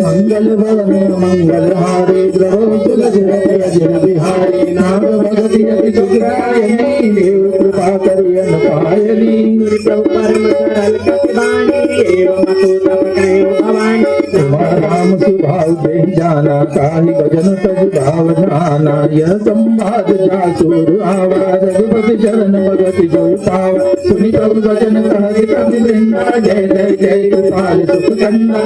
मंगल भवन मंगल हारी प्रभु सुरजरत अजिर बिहारी नाग भगति अति सुखदायनी देव कृपा करियन पायनी प्रभु परम सरल कपिवाणी एवं अतु तप कहो भवानी राम सुभाव दे जाना काहि भजन तज भावनाना यह संवाद जासुर आवा रघुपति चरण भगति जो पावा सुनि प्रभु वचन कहति कपि वृंदा जय जय जय कृपाल सुख कंदा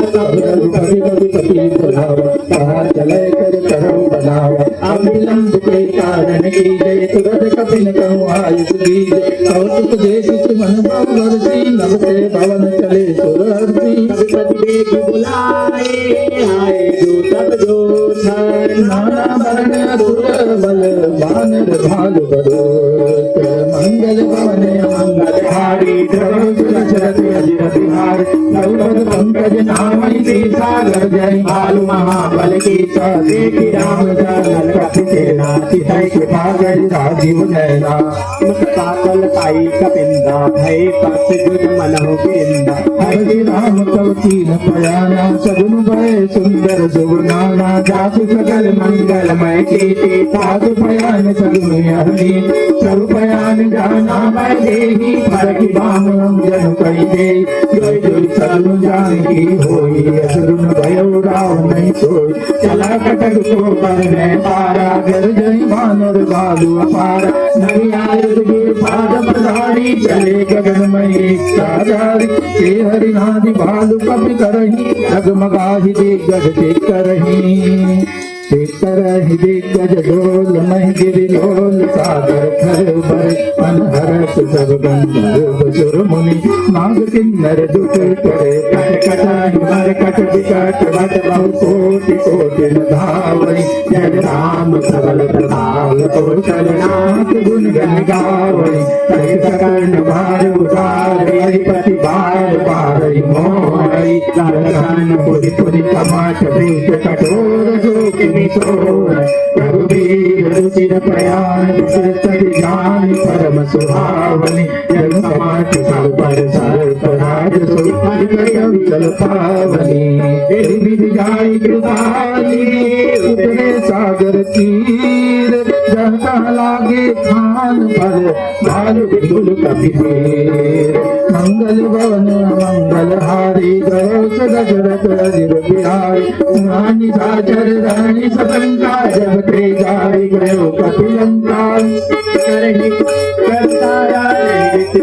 रघुपति रघुपति बुलावा कहा चले कर करम बनावा अब विलंब के कारण की जय तुरत कपिन कहूँ आयुष की कौतुक देश मन भाव वर्षी नभ से भवन चले सुरहर्षि रघुपति देख बुलाए आए जो सब जो नाना वर्ण असुर बल बानर भालु बरोत मंगल भवन मंगल हारी प्रभु दशरथ अजिर बिहारी रघुपति पंकज नामई सागर जय भालु महाबल की देखी राम जान कपि सेना तिसै कृपा गई राजीव नैना मुख पातल पाई कपिंदा भय पथ गुज मनहु बिंदा हरि राम तव कीन पयाना सगुन भय सुंदर सुवनाना जासु सकल मंगलमय कीर्ति साधु पयान सगुन हरि प्रभु पयान जाना मैं देही फरकि बाम जन कई नहीं दे जोई जोई सब जानकी होई असुरन भयो राव नहीं सोई चला कटक को करने पारा गर जय मानर बालू अपार नवी आयुध के पाद पधारी चले गगन में एक साधारी के हरिनादि भालू कपि करही डगमगाहि दिग्गज देख करही दिग्गज डोल मह गिरि लोल सागर खर बर अनहरत सब गंधर्व सुर मुनि नाग किन्नर दुख करे कट कटाहि मर कट विकट भट बहु कोटि कोटि धावई जय राम सबल प्रताप कौशल नाथ गुण गण गावई कहि सकर्ण भार उतार अधिपति बार बार मोहई लखन पुरि पुरि कमाट प्रीत कठोर जो रघुवीर रुचिर प्रयाण तरि जान परम सुहावनी जग समाट सब पर सर्प राज सुल पावनी तेरी विधि जाई कृपाली उतरे सागर तीर जहाँ लागे खान पर भालु बिलुल कपि देर मंगल भवन मंगल हारी गयो दशरथ अजिर बिहारी रानी साचर रानी सतंका जब ते जाई गयो कपिलंका करहि करतारा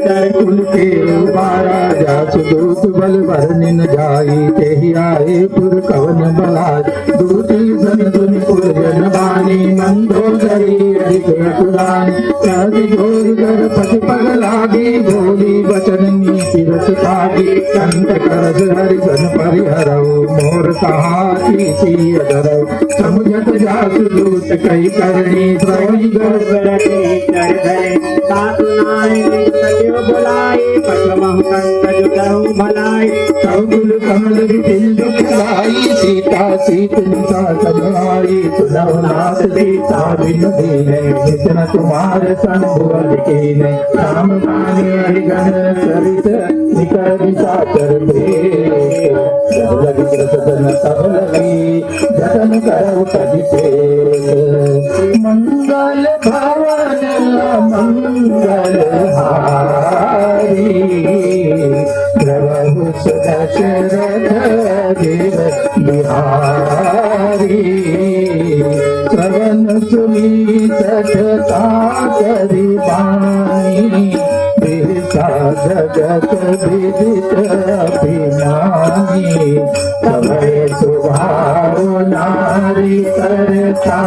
कर कुल के उबारा जासु दूत बल भरनि न जाई तेहि आए पुर कवन बलाय दूती सन सुनि पुर जन बानी मंदोदरी अधिक कुलानी सहज जोर कर पति पग लागी बोली वचन नीति रस पागी कंठ करस हरि सन परिहरऊ मोर कहाती सी अधरऊ समुझत जासु दूत कई करनी प्रभु रटे कर धरे साधु नाय सजो बुलाए पचमहु कंठ जुटहु भलाई कौल कमल विपिन दुख लाई सीता सीता समाई सुनौ नाथ सीता बिन दीने जितन तुम्हार संभुवन कीने राम माने हरिगण सरित निकर विसाचर पे लग सदन सब लगी जतन करौ कदि पे मंगल भवन मंगल हारी प्रभु दशरथ देव बिहारी श्रवण सुनी सठता करि बानी जगत विदित अभिमानी समय सुभाव नारी करता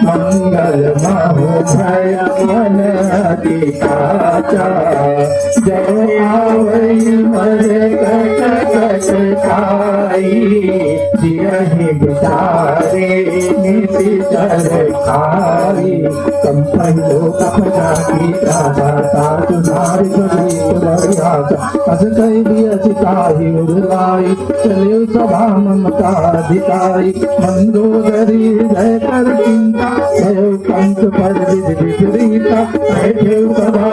मंगल महु भय मन अधिकाचा जय आवै मर कट कट खाई जियहि बिचारे निशि चर खाई कंपन लोक अपना सासु नारी अस कई भी ताहि उड़ाई चले सभा ममता अधिकारी मंदोदरी जय कर चिंता भयो कंस पर विधि विपरीता बैठे सभा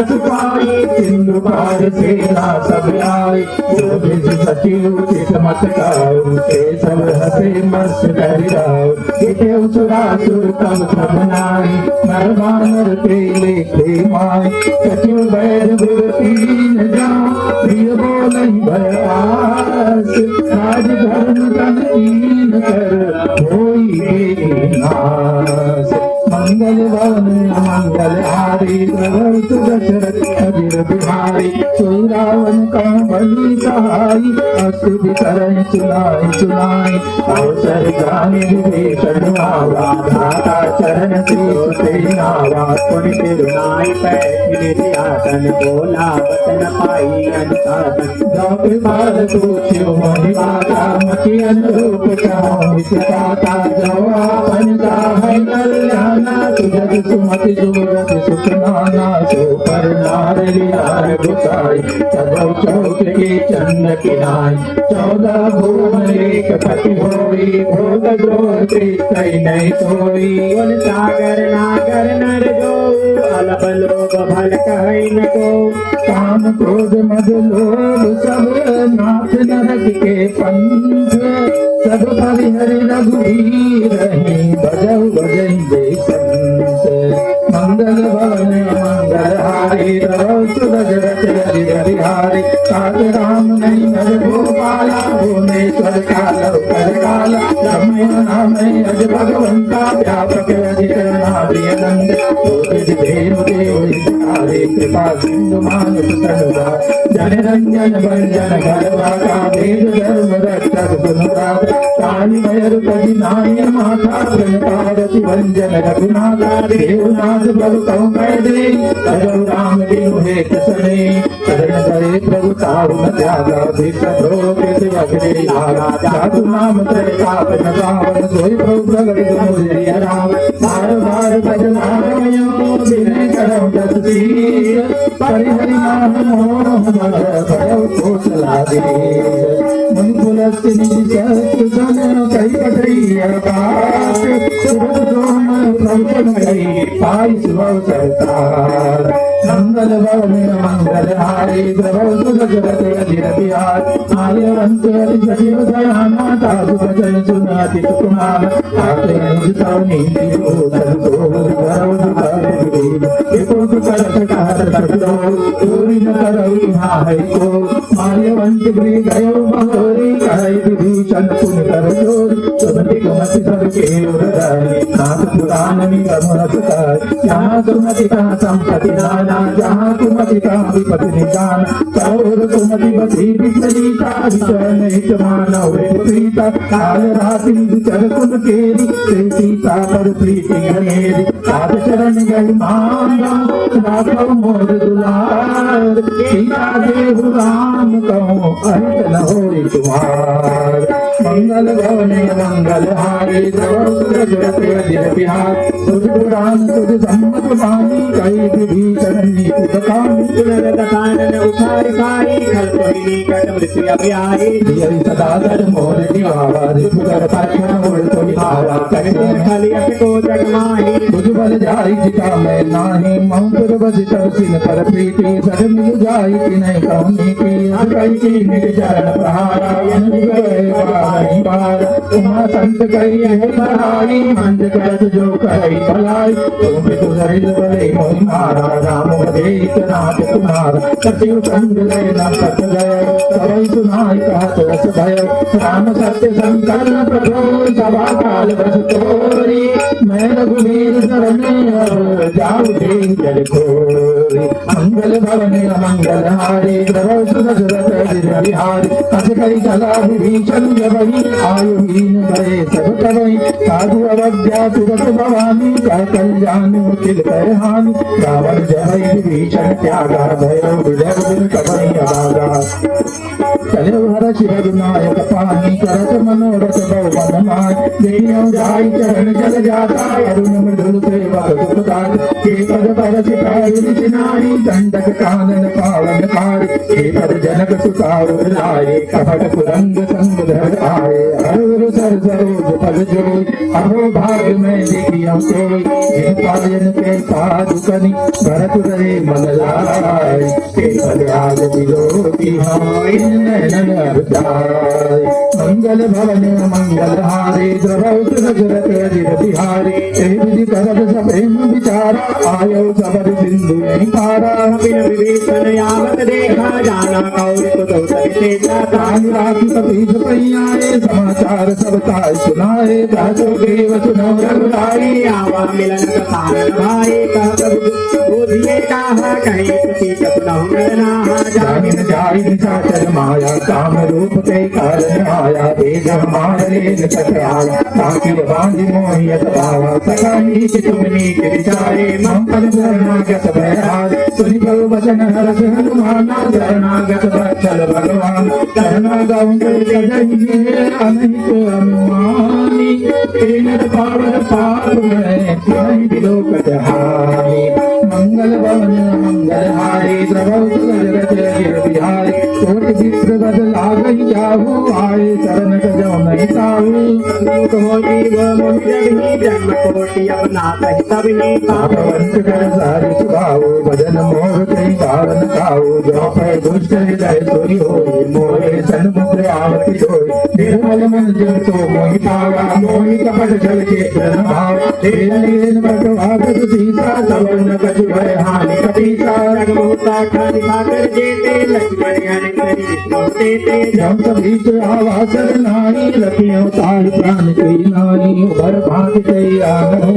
अस पाई सिंधु पार सेना सब आई जो विष सचिव चित मत काऊ ते सब हसे मस्त करिराओ किते सुरासुर तब सब नाई नर बानर के लेखे माय सचिव बैर तीन जाओ प्रिय बोलहि भयास राज धर्म तन कीन कर होई नाश मंगल भवन मंगल हारी प्रभु दशरथ अजिर बिहारी सोई रावण का बलि सहाई अस्तुति करहि सुनाई सुनाई अवसर ज्ञान विभीषण आवा भ्राता चरण शीश ते नावा पुनि तिरुनाई पैठि आसन बोला बचन पाई अनुशासन जो कृपाल सूच्यो मणि माता मति अनुरूप चाता जो आपन चाहे कल्याणा तुझ सुमति सुरत सुख नाना सो पर नार लीलार गुसाई तब चौक के चंद किनाई 14 भुवन एक पति होई भोग जोति कई नहीं सोई बोल सागर नागर नर जो अलप लोभ भल कहै न को काम क्रोध मद लोभ सब नाथ नरक के पंथ सब परिहरि रघुवीर बजऊ बजई बेसंत मंगल भवन मंगल हारी दशरथ राम नहीं नर गोपाला भुवनेश्वर काल कर काला ब्रह्म नाम अज भगवंता व्यापक अधिकरणाभिनंद देव हरे कृपा सिंधु मानस तनुरा जन रंजन भंजन भरवाका वेद धर्म रक्षक गुणराज काली मयर पति नाय माता पार्वती भंजन रघुनाथा देवनाथ प्रभु कौ मैं दे करौ राम बिनु हे कसने शरण करे प्रभु तारुण त्यागा विष्णु के अग्रे लागा जातु नाम तेरे पावन पावन सोई प्रभु प्रगट गुण जय राम बार बार भजना गयो बिने करौ दसी परिहरि नाम मोह मद भरौ कोसला दे मन पुलस्त निधि सहस्त्र धन कई पठैया बात सुरत सोम प्रभु कई पाई सुभव सरकार मंगल भवन मंगल हारी प्रभु सुख जगत अधीर बिहार आर्यवंत सचिव दयाना तासु भजन सुनाति कुमार आते अनुजता नीति भूषण को भरौ सुख कर कार तकलो चोरी न करौ हाय को आर्यवंत गृह गयो महोरी कहै विभीषण पुन कर जोर सुमति कुमति सब के उदय नाथ पुराण निगम हसकार यहाँ सुमति का संपत्ति दाना जहाँ कुमति का विपति निदान कौर कुमति बसी विपरीता विचरण हित मानव प्रीता काल राति विचर कुल केरी सीता पर प्रीति घनेरी साध चरण गई मांगा राघव मोर दुलार सीता देहु राम कहो अंत न होई तुम्हार मंगल भवने मंगल हारे जगत बिहार तुझ पुराण तुझ सम्मत वाणी कई विभीषण नीति बखानी पुनर्दतानन उठारि पाई खलकोइनी कट मृत्यु अभियारी यही सदा दर मोर निवावा रिपुकर पाछन मोर तो निवावा करितो खाली को जगमाही तुझ बल जाई जिता मैं नाही मंगुर बज तरसिन पर प्रीति सद मिल जाई कि नहीं कहनी की कई की निज चरण प्रहारा यन गए पाई पार तुमा संत कई है बहाई मंद कर जो कई भलाई तुम तो हरिल बले मोहि मारा राम बदेत नाथ तुम्हारा सत्यु संग लय न सत गय सबई सुनाई कहत रस भय राम सत्य संकल्प प्रभु सभा काल बस तोरी मैं रघुवीर शरण जाऊ दे जल खोरी मंगल भवन मंगल हारी प्रभु सुर सुरत बिहारी अस कई कला विभीषण जबही आयु हीन भय सब कवई साधु अवज्ञा सुरत भवानी कह कल्याण मुकिल कर हानि रावण जय विभीषण त्यागा भयो विजय बिन कवई अभागा चले हर शिव नायक पानी करत मनोरथ बहु माय देव जाई चरण जल जाता अरुण मृदुल सेवक सुखदाय के पद पर सिपाही नारी दंडक कानन पावन कारी के पद जनक सुतार लाए कपट कुरंग संग धर आए हर सर सरोज पद जोई अहो भाग में देखियो कोई जिन पायन के पादुकनि भरत रे मन लाय के पद आग विलोकी हाय नैनन अवतार मंगल भवन मंगल हारे द्रवौ सुरजरत अजिर बिहारी विधि करब सप्रेम विचारा आयो सबर सिंधु निकारा बिन विभीषण यावत देखा जाना कौर कुतो सरिते जाता राखी कपीश पैयाए समाचार सब ताय सुनाए दासो देव सुनो रघुराई आवा मिलन कथान भाई कह प्रभु बोधिए कहा कहीं किसी कपनहु नरना जामिन जाई निशाचर माया काम रूप के कारण आया वेद हमारे निकट आया ताकि बांधि मोहियत भावा सका नीच तुम नीच विचारे मम पद शरणागत भयहार सुनि प्रभु वचन हरष हनुमाना शरणागत वत्सल भगवान शरणा गाऊं जय अनहित अनुमानी त्रिनत पावन पाप में तिन्हि विलोक जहानी मंगल भवन मंगल हारी प्रभु जगत गिर बिहारी कोटि विप्र बद लागहि जाहु आए शरण जो नहीं ताहु संत हो जीव मोहि जगहि जन्म कोटि अपना कहि सब ही पापवंत कर सारि सुभाव भजन मोह कई कारण खाओ जो पै दुष्ट हृदय सोई हो मोहे सन्मुख आवति होय निर्मल मन जन तो मोहि पावा मोहि कपट जल के प्रभाव तेन भगवागत सीता सब न कछु भय हानि कपीसा रघुता खानि सागर जेते लक्ष्मण करी विष्णु देते जब बीच आवासर नारी रखियो तार प्राण की नारी भर भाग कई आनो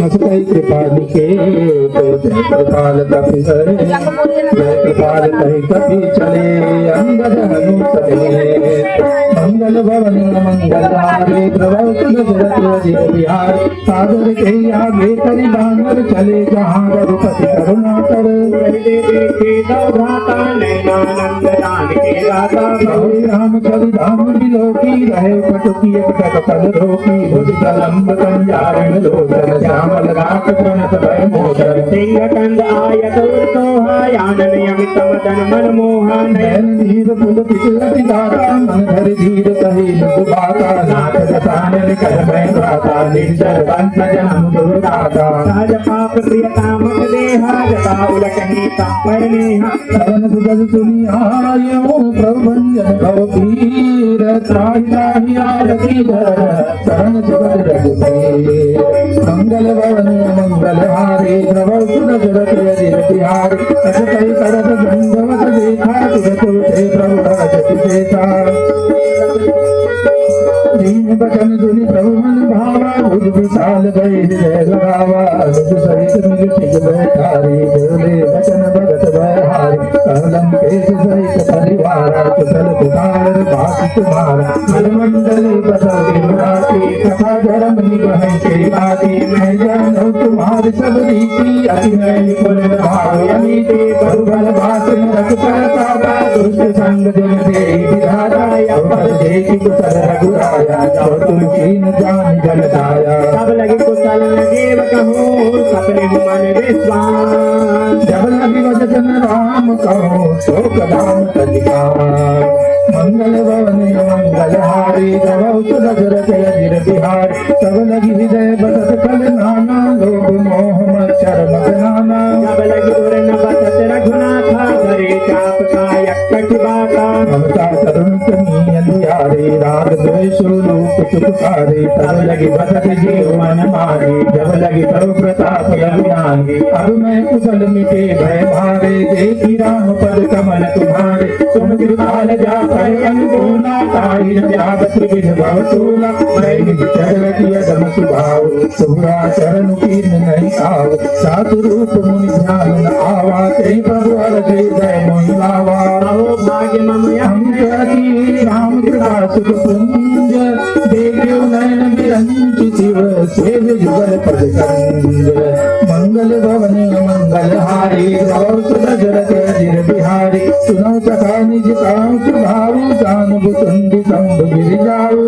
हस कई कृपाल के जय कृपाल कपि करे जय कृपाल कई कपि चले अंगद हनु चले मंगल भवन मंगल हारे प्रभु सुरत बिहार सागर के आगे करी बानर चले जहाँ रघुपति करुणा कर देखे भ्राता नैनानंद दान के दाता गौरी राम चरि धाम बिलोकी रहे पटुकी कट पल रोकी भुज लंब कंजारण लोचन श्यामल रात प्रणत भय मोदर सिंह कंद आयत सोहाय आनन यमित मदन मन मोहन नैन नीर फुल पिछलति दाता मन धर धीर कही दुबाता नाथ जतानन कर मैं गाता निंदर बंस जन्म दुर्दाता सहज पाप प्रियतामक देहा जता उलटही संपर नेहा शरण सुगल सुनी आयो प्रभंजन भव पीर त्राहि त्राहि आरती धर शरण सुगल रघुबीर मंगल भवन मंगल हारे प्रभु सुर जगत अजिर बिहार कस कई करत गंधवत देखा तुझ तुझे प्रभु राजति देता दीन बचन सुनि प्रभु मन भावा भुज विशाल गए हृदय लगावा अनुज सहित निज टिक बैठारी बोले बचन भगत बहारी कहलम केश सहित परिवार कुशल पुकार बात तुम्हारा मंडल बदल विराटी कथा धर्म निगह के बाती मैं जानू तुम्हारी सब रीति अति निपुण भाव अनीति बल बात रख करता दुष्ट संग जन दे विधाता अवसर देखी कुशल रघुराया जो तुम कीन जान जलदाया सब लगे कुशल लगे कहो सपने मन विश्वास जब लगी वचन राम कहो शोक दाम कलिकार मंगल भवन मंगल हारी जब सुरत अजिर बिहार सब लगी हृदय बसत कल नाना लोभ मोह मच्छर मगनाना सब लगी उर न बसत रघुनाथ करे चाप का यक्कट बाता ममता तरुण कमी अंधियारे राग द्वेष लोक चुपकारे तब लगी बसत जीव मन मारे जब लगी प्रभु प्रताप लवियागे अब मैं कुशल मिटे भय भारे देखी राम पद कमल तुम्हारे तुम कृपाल जा कर अनुकूला ताहि जाग त्रिविध भव तूला मैं चरण यदम सुभाव तुम्हारा चरण कीर्ण नहीं आव साधु रूप मुनि ध्यान न आवा ते प्रभु अर्जय जय मोहि लावा अहो भाग्य मम हम जति राम कृपा सुख पुंज देखियो नयन बिरंज शिव सेव जुगल पद कंज मंगल भवन मंगल हारी गौ सुरजरत अजिर बिहारी सुनो सखा निज काऊ सुभाऊ जान बुतुंडी संभ गिर जाऊ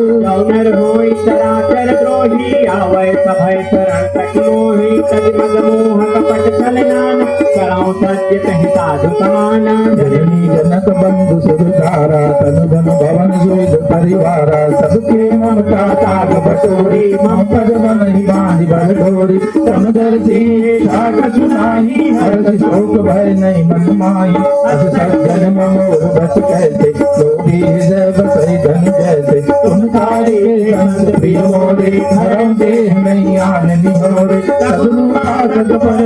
नर होई चराचर द्रोही आवै सभय शरण तक मोहि तज मग मोह कपट छलनान कराऊं सत्य कहि साधु समान जननी जनक बंधु सुधारा तनु धन भवन सुध परिवारा सबके ममता ताग बटोरी मम पद मन ही बांधि बल डोरी समुदर से साग सुनाही हर्ष शोक भय नहीं मन माही अस सज्जन मम बस कहते लोभी हृदय बसई धन जैसे तुम तारे अंत प्रिय मोरे धर्म देह नहीं आन निहोरे सदनु आसत पर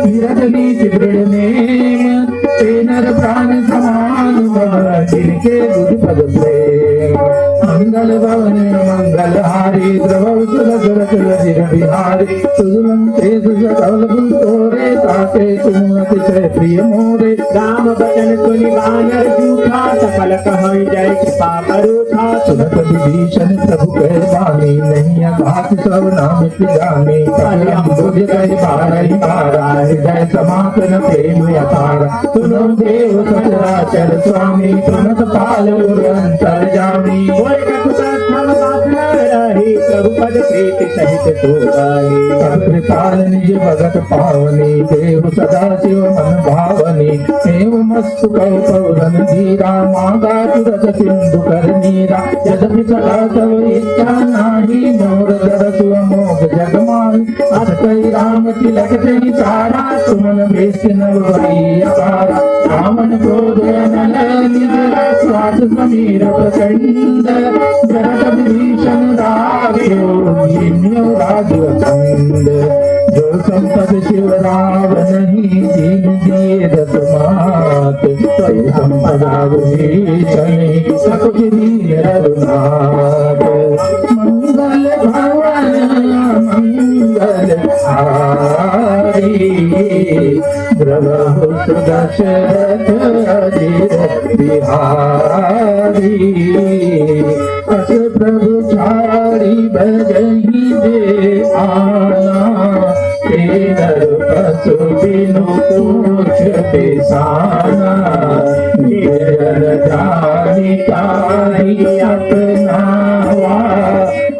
धीरज नीति दृढ़ नेम ते नर प्राण समान भव जिनके बुझ पद प्रेम मंगल भवन मंगल हारी द्रव सुरत अजिर बिहारी सुजुलन तेज सकल तोरे ताते तुम अतिशय प्रिय मोरे राम बचन सुनि बानर जूठा सकल कहै जय कृपा करू था सुनत विभीषण प्रभु कह बानी नहीं अघात सब नाम जाने हम बुझ गए बारही बारा हृदय समापन प्रेम अपारा सुनो देव सचराचर स्वामी प्रणत पाल अंतर जामी बोल ककुशल हम बात न रही प्रभु पद प्रीति सहित तो गाही सब कृपाल निज भगत पावनी देव सदा शिव मन भावनी एव मस्तु कौ पौरन धीरा मांगा तुरस सिंधु कर नीरा यद्यपि सदा तव इच्छा नाही मोर दरसु अमोघ जग माही अस कई राम तिलक तेहि सारा सुमन बेस नव वही अपारा रामन क्रोध नल निज श्वास समीर प्रचंड जरत विभीषण राघ्यो नीन्यो राजवचंद जो संपद शिवराव नहीं दीन दिए दस मात संपदा भूषण सकुच दीन रघुनाथ मंगल भवन मंगल हारी द्रवहु सुदशरथ अजिर बिहारी अस प्रभु छाड़ी बजही दे आना तेरर पशु बिनु पूछ बेसाना निरर जानी ताई अपनावा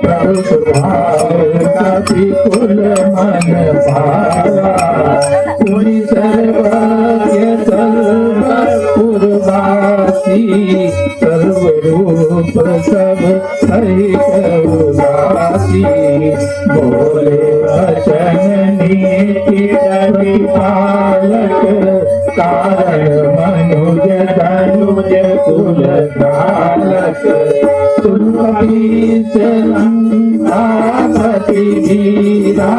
प्रभु स्वभाव कपि कुल मन पावा पुरी सर्वज्ञ सर्वपुरवासी सर्वरूप सब सहित उदासी बोले वचन नीति परिपालक कारण मनुज धनुज कुल कालक तुलसी लंकापति वीरा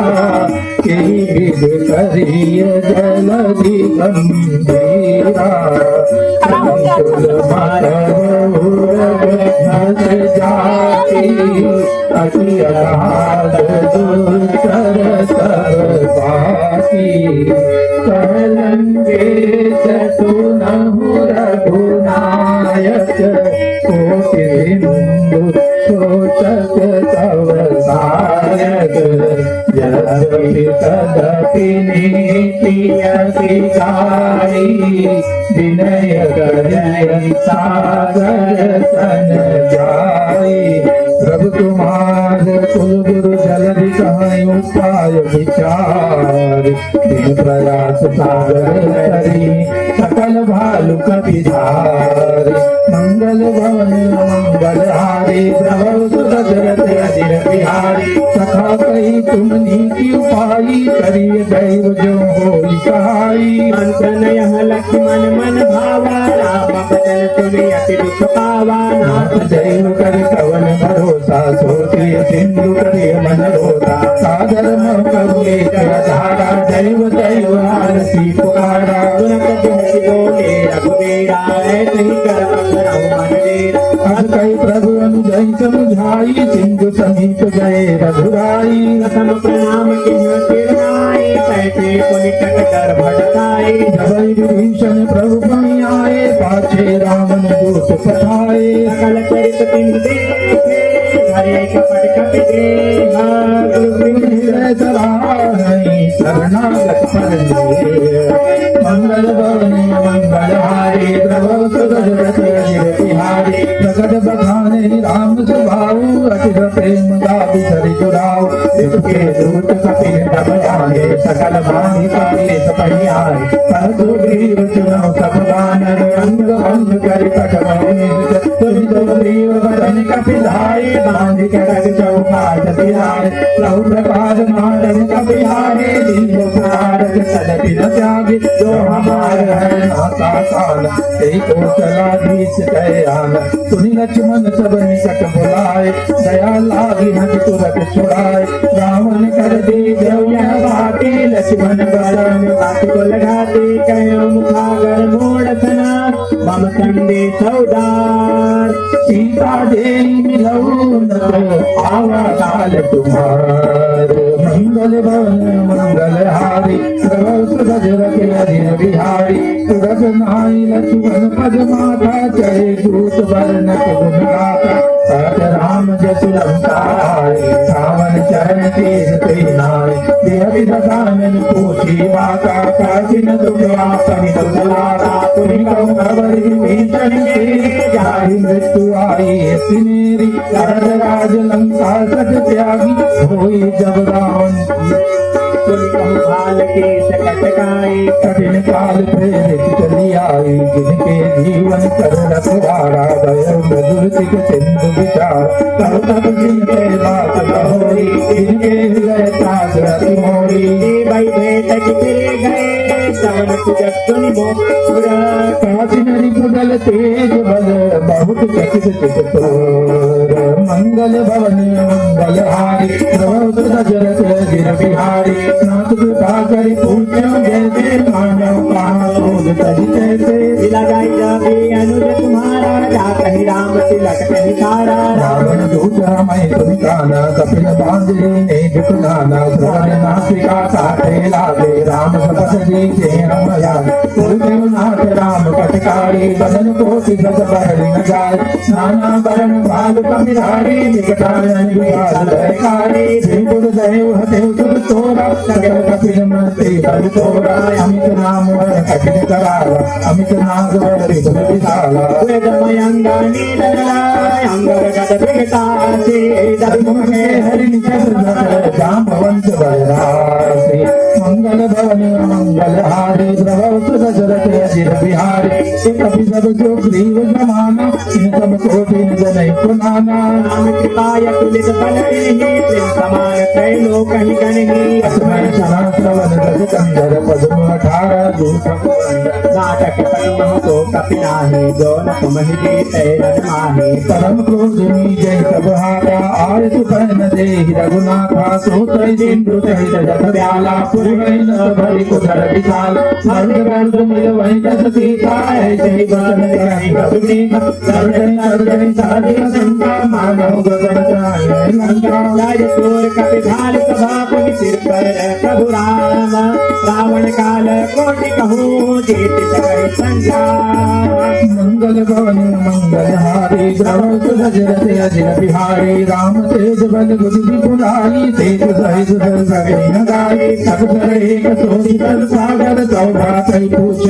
के विध करिय जलधि गंभीरा संकुल मरघस जाति अति अगाध दुस्तर तर पाती कहलंगे चतुनहु रघुनायक कोटि बिंदु शोचक तव सायक यद्यपि तदपि नीति अधिकारी विनय करिय सागर सन जाई प्रभु तुम्हार कुल गुरु जलधि कहानी उपाय विचार दिन प्रयास सागर करी सकल भालु कपिधार मंगल भवन मंगल हारी प्रभु सुदशरथ अजिर बिहारी सखा कही तुम नीति उपाई करिय दैव जो होई सहाई मंथन यह लक्ष्मण मन भावा राम बचन सुनि अति दुख पावा नाथ दैव कर कवन भरोसा सोचिए सिंधु करिय मन रोता सागर में प्रभु एक धारा दैव दैव आरती पुकारा तुरंत तुमि बोले रघुवीरा ऐसे ही कर मंगलम मन डेरा अस कई प्रभु अनुजय समझाई सिंधु समीप गए रघुराई प्रथम प्रणाम किन्ह किरनाई पैसे पुनिकट कर भटकाई जबई विभीषण प्रभु पई आए पाछे रावण दूत पठाए सकल चरित तिन्ह देखे हरे कपट कपि देहा हृदय सराहई शरणागत पर मंगल भवन मंगल हारी प्रभु सुदशरथ अजिर बिहारी प्रकट बखाने राम स्वभाव अतिथ प्रेम गावि सरि जुराव इसके दूत कपिल तब आए सकल भानि कपीस पहि आए परंतु ग्रीव चुनौ सब वानर अंग भंग करि कटमहि तुहि तो ग्रीव वदन कपिलाए बांधि करग चौकाज बिहार प्रभु प्रकार मारन कपिहारे दीन कारक तदपि न त्यागे जो हमार है नाता काल तेई कौशलाधीश कयाल सुनि लक्ष्मण सब निकट बुलाए दया लागी हट तुरत छुड़ाए रावण कर दे द्रव्य बाटी लक्ष्मण बरन बात को लगाते कयो मुखागर मोड़ सना मम कंदे सौदार सीता दे मिलऊ न आवा काल तुम्हार मंगल भवन मंगल हारी प्रभु सुदशरथ अजिर बिहारी सुरत नाई लक्ष्मण पद माथा चढ़े दूत वर्णक गुण गाथा सहज राम जस लंकाए रावण चरण तीर ते नाय देह विधानन पूछी माता कासिन दुख आपनि दुलारा तुहि कहु खबर विभीषण के जाहि मृत्यु आई सिनेरी शरद राज लंका सत त्यागी होई जब रावण तुम कहु भाल के सकटकाए कठिन काल प्रेरित चली आई जिनके जीवन कर रखवारा गयो मधुरतिक सिंधु विचार तब तब जिनके बात बहोरी जिनके हृदय त्रास रति मोरी भाई भेट चले गए सवन सुजत सुनि मोरा काशी नरी पुगल तेज बल बहुत चकित चित तोर मंगल भवन मंगल हारी प्रभु दशरथ गिर बिहारी नाथ कृपा करि पूज्य जैसे मानव कानून तजी तैसे लगाई जाबे अनुज तुम्हारा जा कहीं राम तिलक कहीं तारा रावण दूत मैं तुम काना कपिल बांधे ने दुखनाना श्रवण नासिका साथे लागे राम सपथ दीजे हम याद कुलदेव नाथ राम कटकारी बदन कोटि गज बहरि न जाय नाना बरन बाल कमिरारी निकटायन विवाद भयकारी गुरु देव हतेव सुर तोरा सकल कपिल मंत्री बल तोरा अमित नाम वर कठिन करारा अमित नाग वर विघ्न विशाला वेदमयंगा नीललाय अंगर गद विगतासे मुखे हरि निचर जामवंत बलरासे मंगल भवन मंगल हारी प्रभु दशरथ अजिर बिहारी कपि सब जो ग्रीव जमाना इन सब कोटि जनै पुनाना राम कृपाय तुलित बल ही प्रेम समान त्रैलोक ही गणही अस्मै शास्त्रवन दस कंदर पद्म 18 दूतम नाटक पद्म तो कपिनाहि जो न तुम ही जीते रन माहि परम क्रोधनी जय सब हारा आय सुपन दे रघुनाथा सोतै सिंधु सहित जग व्याला पुरवैन भरि कुधर विशाल स्वर्ग गर्भ मिल वै जस सीता ऐसे ही बचन कहि प्रभु सर्जन सर्जन साधि संता मानव गगन जाय लंका राज तोर कपिधाल सभा पुनि सिर पर प्रभु राम रावण काल कोटि कहूँ जीत सकल संग्राम मंगल भवन मंगल हारी द्रव दशरथ अजिर बिहारी राम तेज बल बुद्धि विपुलाई तेज सहित सगै न गाई सब कर एक सोई कर सागर चौभा कई पूछ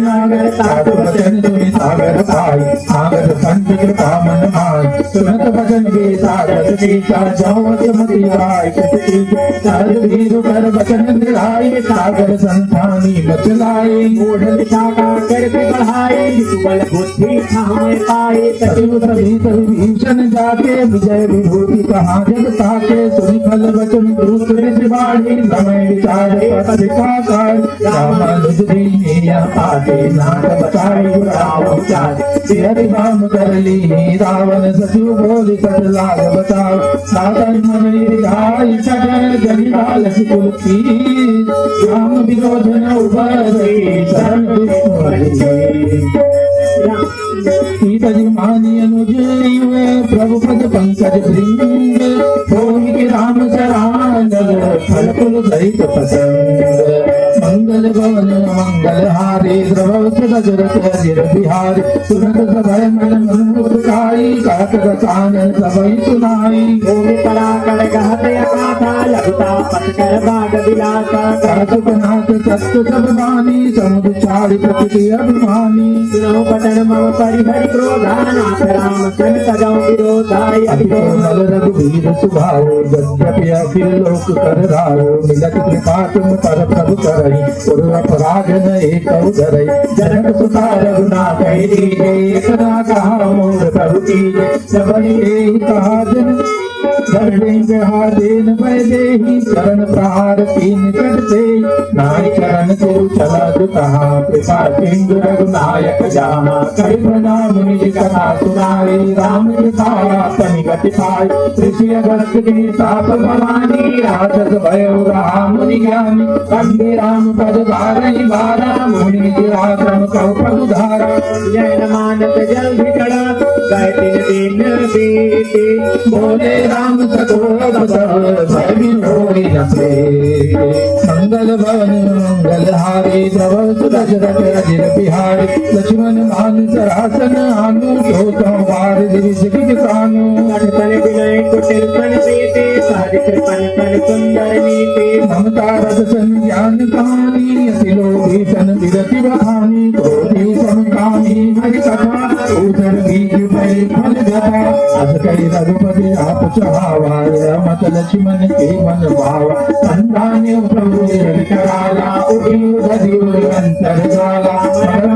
नागर तात बचन तुनि सागर पाई सागर संत कृपा मन माई सुनत भजन के सागर सीता जौवत मति आय कति सहज वीर कर वचन निराई सागर संतानी बचलाई मूढ़ विशाखा कर बढ़ाई सुबल बुद्धि थामे पाए सचिव सभी भीषण जाके विजय विभूति कहा जब ताके सुनि फल वचन दूत बाढ़ी समय विचारे पथिकाकार रामानुज दीनिया पाटे नाथ बताई राम चार हरि राम कर ली रावण सचिव बोली सद लाग बताओ साधन मन निर्धाई सजन जनिकाल कुल की राम विरोधन उभरे शरण विष्णु सीतजी मानी अनुज प्रभु पद पंकज भृंग भोगी के राम शरानग फल फुल सहित पसंग मंगल भवन मंगल हारी द्रव दशरथ अजिर बिहारी सुनत सभय मन मुखाई कहत रसायन सबई सुनाई भूमि पराकर कहत अकाथा लघुता पटकर बाग विलासा कहत बनात सत्य सब बानी समुद चारि प्रकृति अभिमानी सुनो बटन मम परिहरि क्रोधानाथ राम सन तजौ विरोधाय अभिनल रघुवीर सुभाओ यद्यपि अखिल लोक कर राओ मिलत कृपा तुम पर प्रभु करई पुर अपराध न एक धरई जनक सुता रघुनाथ दीजे इतना कहा मोर प्रभु कीजे सबनी कहा जन धर्मेंद्र हादेन वैदेही चरण प्रहार तीन करते नाय चरण को चला कहा कृपा सिंधु रघुनायक जाना कई प्रणाम निज कथा सुनाई राम कृपा अपनी गति पाई ऋषि अगस्त की साप भवानी राजस भयो रहा मुनि ज्ञानी कंदे राम पद बारही बारा मुनि आश्रम कौ प्रभु धारा जैन मानत जल भिजड़ा गए तीन दिन बीते बोले राम सतोर भय होई न प्रेम मंगल भवन मंगल हारी द्रव दशरथ अजिर बिहारी लक्ष्मण मान सरासन आनु जो बार दिविज कानु तन विनय कुटिल तन प्रीते सहज कृपन तन सुंदर नीति ममता रसन ज्ञान कहानी अतिलो भीषण विरति बखानी क्रोधी समकामी हरि कथा उधर बीज भय फल गथा अस कई रघुपति आप चढ़ावा मत लक्ष्मण के मन भावा संधान्य प्रभु कराला उठी उधरी अंतर जाला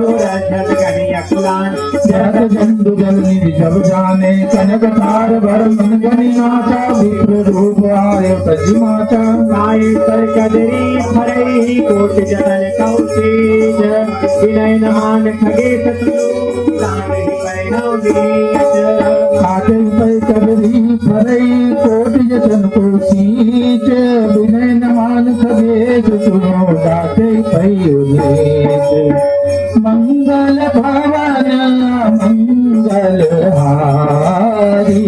रक्षक गणि अकुलान जग जंतु जल निधि जब जाने कनक तार भर मन गणि नाचा विप्र रूप आय तजिमाचा नाय कर कदरी फरई कोट जनन कौशेज विनय नमान खगे सतु राम ही परिणव बीज खाते पे कबरी मरई कोट जतन को सींच विनय न मान खगेश सुनो गाते पयुगेश मंगल भवन मंगल हारी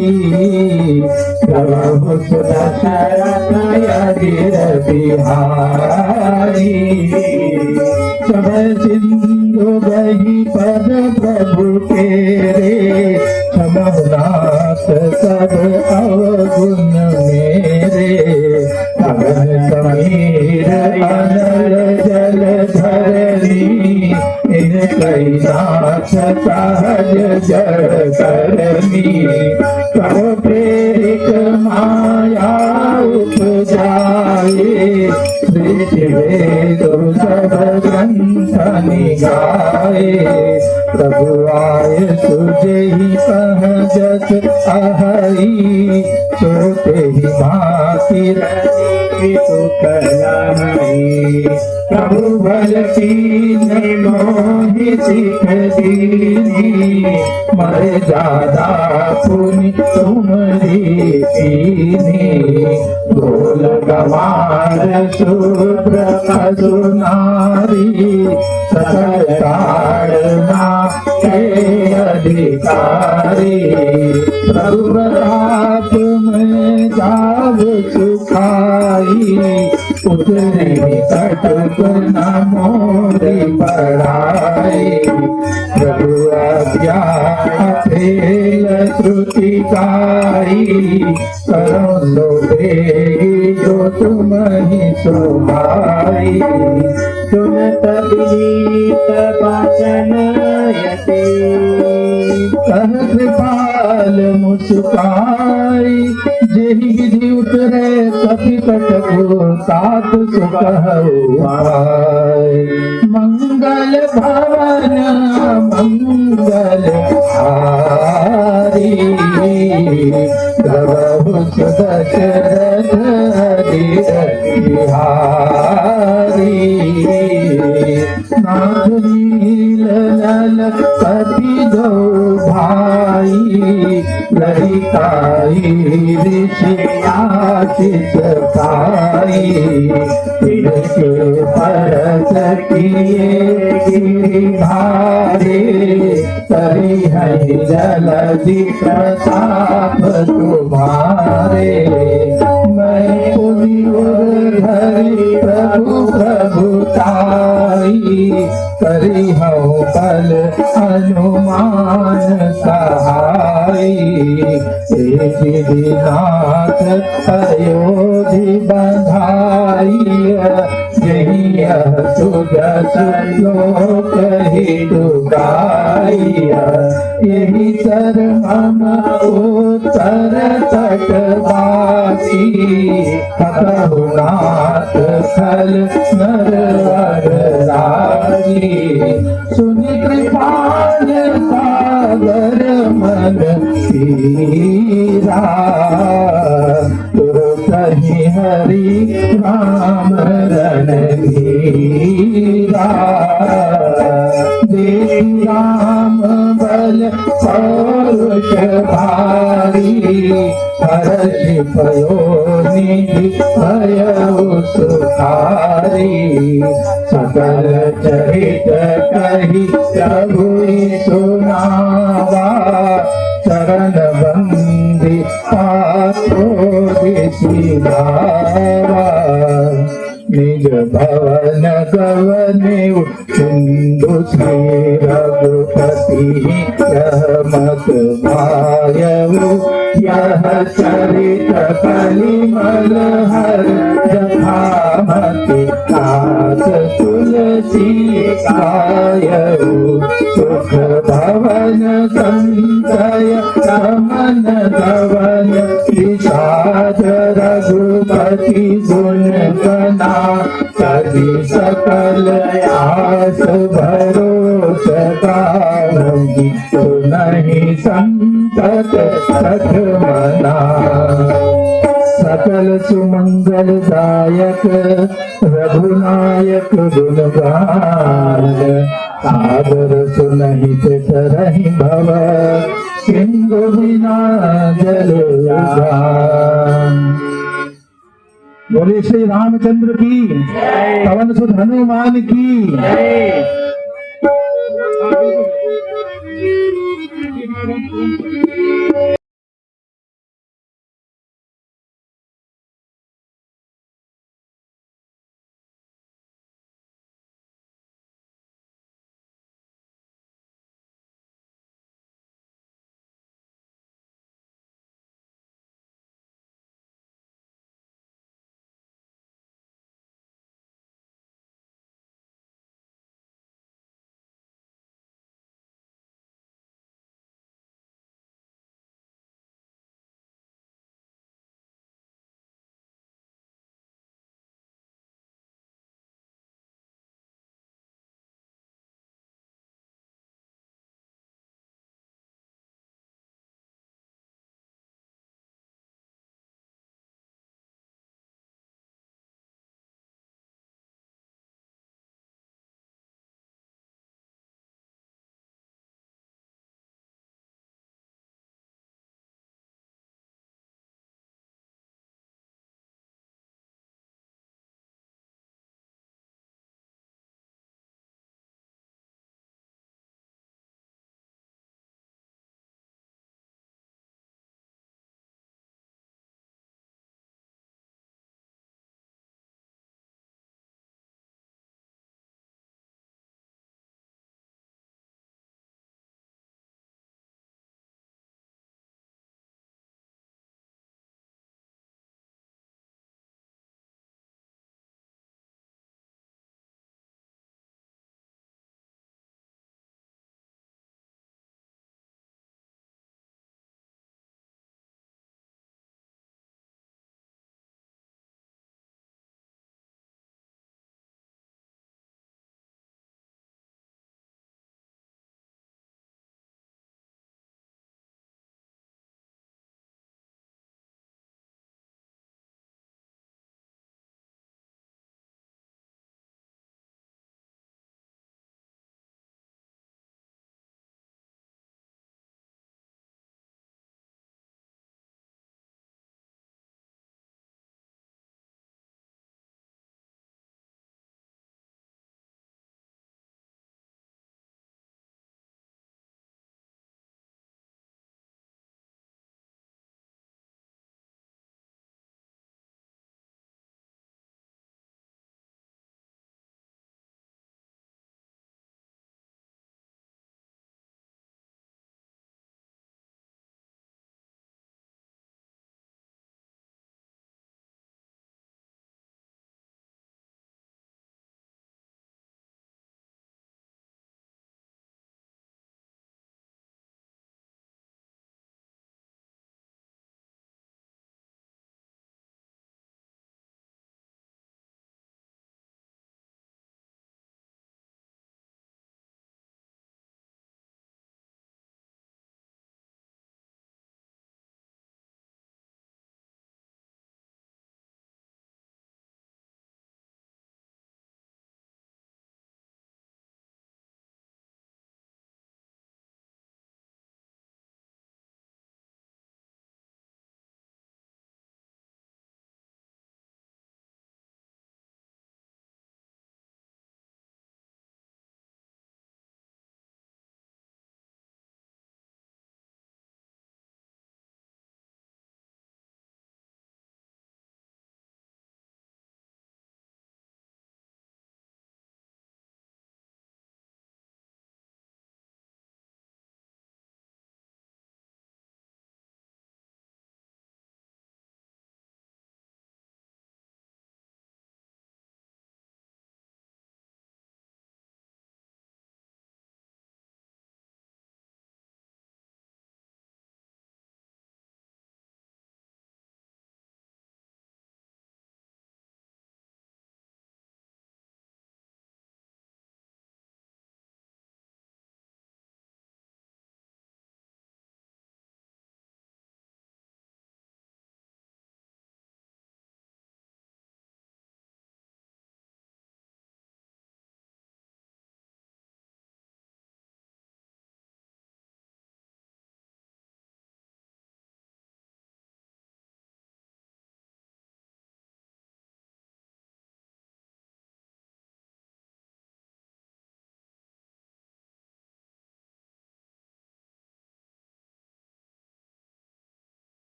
प्रभु सुदशरथ अधीर बिहारी सब सिंधु बही पद प्रभु तेरे क्षमनाथ सब अवगुण मेरे पवन समीर अनल जल धरनी इन कैलाश सहज जड़ करनी कहो प्रेरित माया उपजाए सृष्टि वेद सब ग्रंथ निगाए प्रभु आय सुजहि सहजस अहई सोते ही भांति रही सुख लहरी प्रभु बल कीन मोहि सिख दीनी मर जादा पुनि तुमरी कीनी बोल गवार शूद्र पशु नारी सकल ताड़ना के अधिकारी प्रभु आप में जाव सुखाई उतरे तट न मोरी पढ़ाई प्रभु आज्ञा फेल श्रुति गाई करो सो जो तुम ही सुहाई सुनत विनीत वचन यति कह कृपाल मुस्काई जेहि विधि उतरे कपि कटको तात सुखवाई मंगल भवन मंगल हारी प्रभु सुदशरथ अधीर बिहारी नाथ नील नल पति दो भाई ललिताई ऋषि आशीष पाई तिनके परस किए गिरिधारे तरी है जलधि प्रताप तुम्हारे मैं पुनि धरि प्रभु प्रभुताई करी हूँ बल हनुमान सहाई गिरिनाथ अयोधि बधाई यही सुजस लोक ही डुगाई यही शरण उत्तर तटवासी कहुनाथ फल नर राजी सुनि कृपाल सागर मन पीरा कहीं हरि राम रणधीरा देव राम बल पौरुष भारी हर्षि पयोनिधि भयो सुखारी सकल चरित कही प्रभु सुनावा चरण बंदी पात्रो सिधावा निज भवन गवने सिंधु श्री रघुपति यह मत भायऊ यह चरित कलिमल हर जथामति कास तुलसी कायऊ सुख भवन संतय रमन धवन विषाद रघुपति गुण गना कभी सकल आस भरोस गावगी तो नहीं संतत सठ मना सकल सुमंगल दायक रघुनायक गुणगान सादर सुनहित तरहि भव सिंधु बिना जल जान। बोले श्री रामचंद्र की, पवन सुत हनुमान की।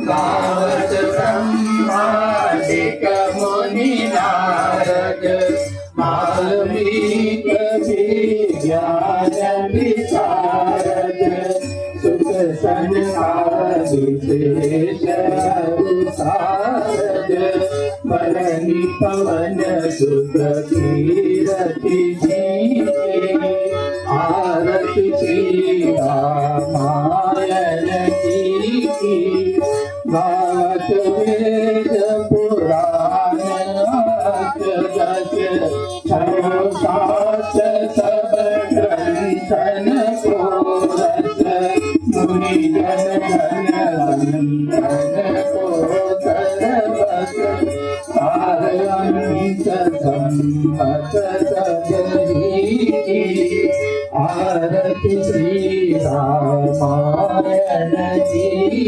गावत ब्रह्मादिक मुनी नारद वाल्मीक विज्ञान विशारद सुख संसारी शेष सारद बरनी पवन सुत कीरति आरती श्री रामायण की बात वेद पुराण दस शास्त्र सब ग्रंथन को रस मुनि जन वंदन को सरबस सारंत सम्मत सगरी आरती श्री रामायण की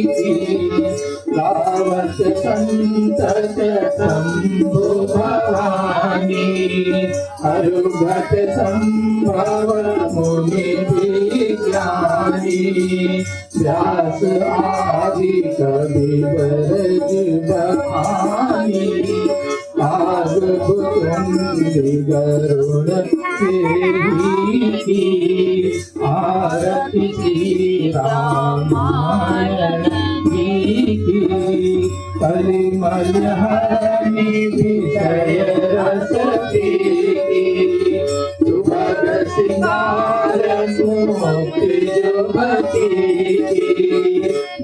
लावत संतत शंभु भवानी अरुघट संभव मुनि विज्ञानी व्यास आदि कवि वरद बखानी आगुतुंग गरुड़ सेवी आरती श्री रामायण की परिमल हरि विषय रस की सुभग सिंगार सुमुक्ति जुभती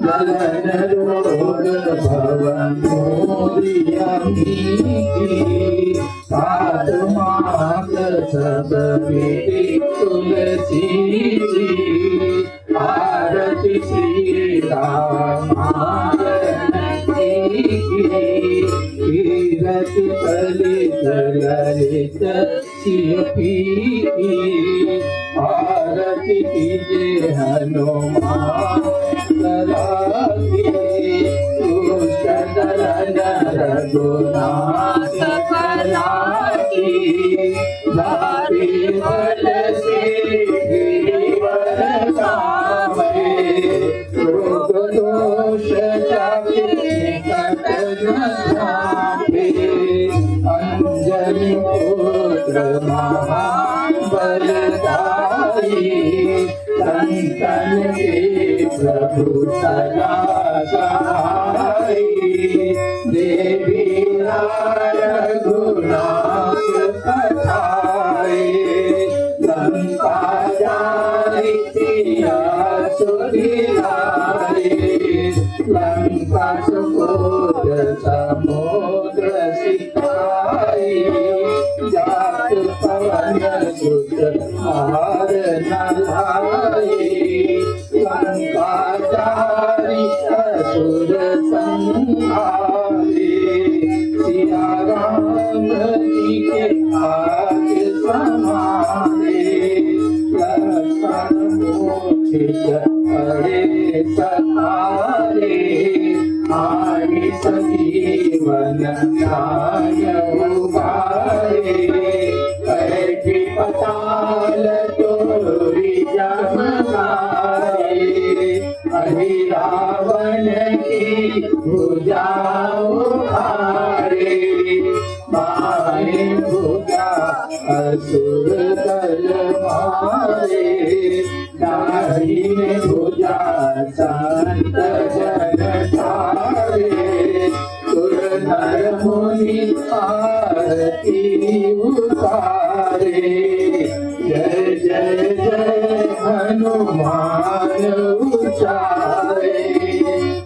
नलन रोग भवन मोरियमी सात मात सब बेटी तुलसी आरती श्री रामायण कीरत कलित ललित शिल्पी आरती कीजे हनुमान कराती दुष्ट दलन रघुनाथ कराती लाभी बल से गिरिवर गावे रोग दोष जाति कट जाते अंजनी पुत्र महाबलधारी संतन के प्रभु सदा सहाय देवी रघुनाथ कथाए लंका जारी सिया सुधिराए लंका सुकोट समुद्र सिखाए जात पवन सुत हार नलाए लंका जारी असुर संहारे सिया राम जी के हाथ समारे लक्ष्मण मूर्छित पड़े सहारे आनि सजीवन न्याय उबारे कैफी पताल तोरी जमनारे हरि रावण की भुजा उभारे मारे भुजा असुर दल मारे दाहिने भुजा संत जन ठारे सुर नर मुनि आरती उतारे जय जय जय हनुमान उचारे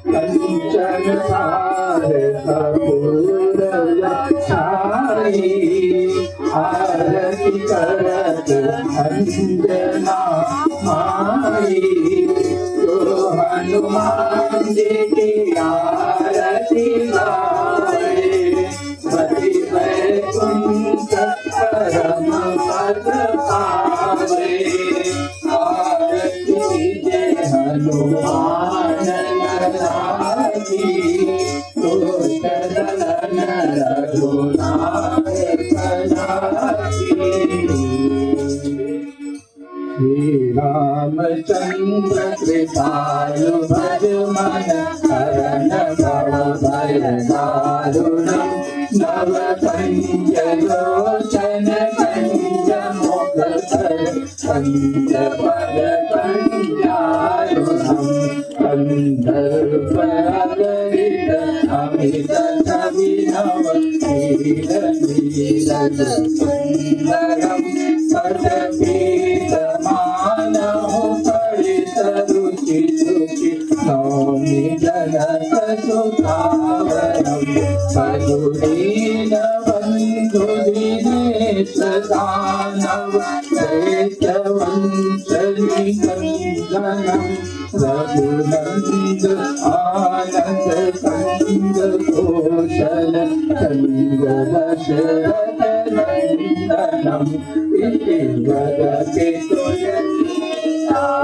कंचन सार कपूर लक्षाई आरती करत अंजना माई तो हनुमान जी की आरती गाए पति वैकुंठ परम पद पावे आरती जय हनुमान लागी दुष्ट दलन रघुनाथ कलाकी श्री राम रामचंद्र कृपालु भज मन हरण भव भय दारुणम् नव कंज लोचन कंज मुख कर कंज पद कंजारुणम् कंदर्प अगणित अमित अभिनव नील नीरज सुंदरम् पदपीत मानव परित रुचि रुचि नौमि जनक सुखावरम् पदुदीन बंधु दिनेश दानव दैत्यवंश निकंदनम् रघुनंद आनंद कंद घोषण कंद दशरथ नंदनम् इति वदति तुलसीदानंदल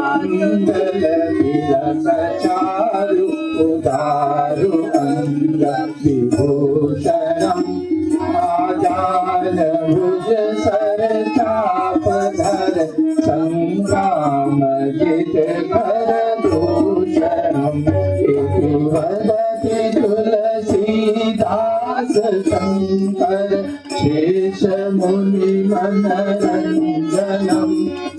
तिलक चारु उदारु अंग विभूषणम् आजान भुज सर चाप धर संग्राम जित कर दूषणम् इति वदति तुलसीदास शंकर शेष मुनि मनरंजनम्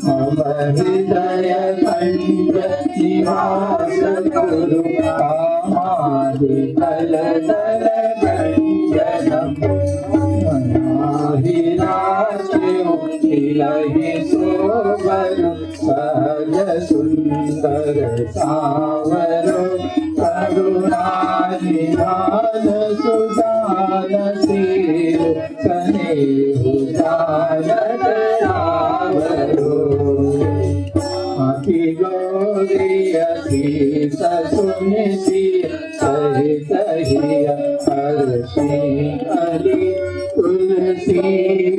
मम हृदय कंज निवास कुरु कामादि कलदल गंजनम् हिलाहि सोबरु सहज सुंदर सावरो करुणानिधान सुदान शील स्नेहु जानत आवरो अति गौरी अति ससुनिसि सहित हिय हर्षि अली तुलसी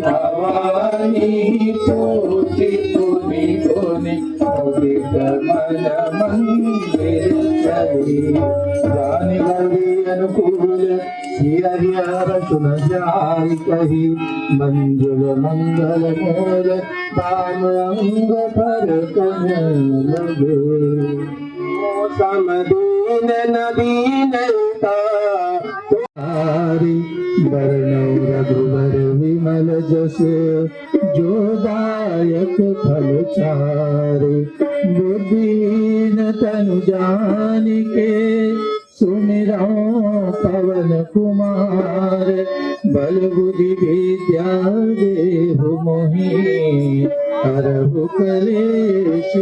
भवानी पूजी पुनि पुनि मुदित मन मंदिर चली जानि गौरी अनुकूल हरिहर सुन जाय कही मंजुल मंगल मूल दाम अंग पर कन लगे समदीन नदीनता वर्णौ रघुवर विमल जस जो दायक फल चारे बुद्धिहीन तनु जानिके सुमिरौ पवन कुमार बल बुद्धि विद्या देहु मोहि हरहु कलेश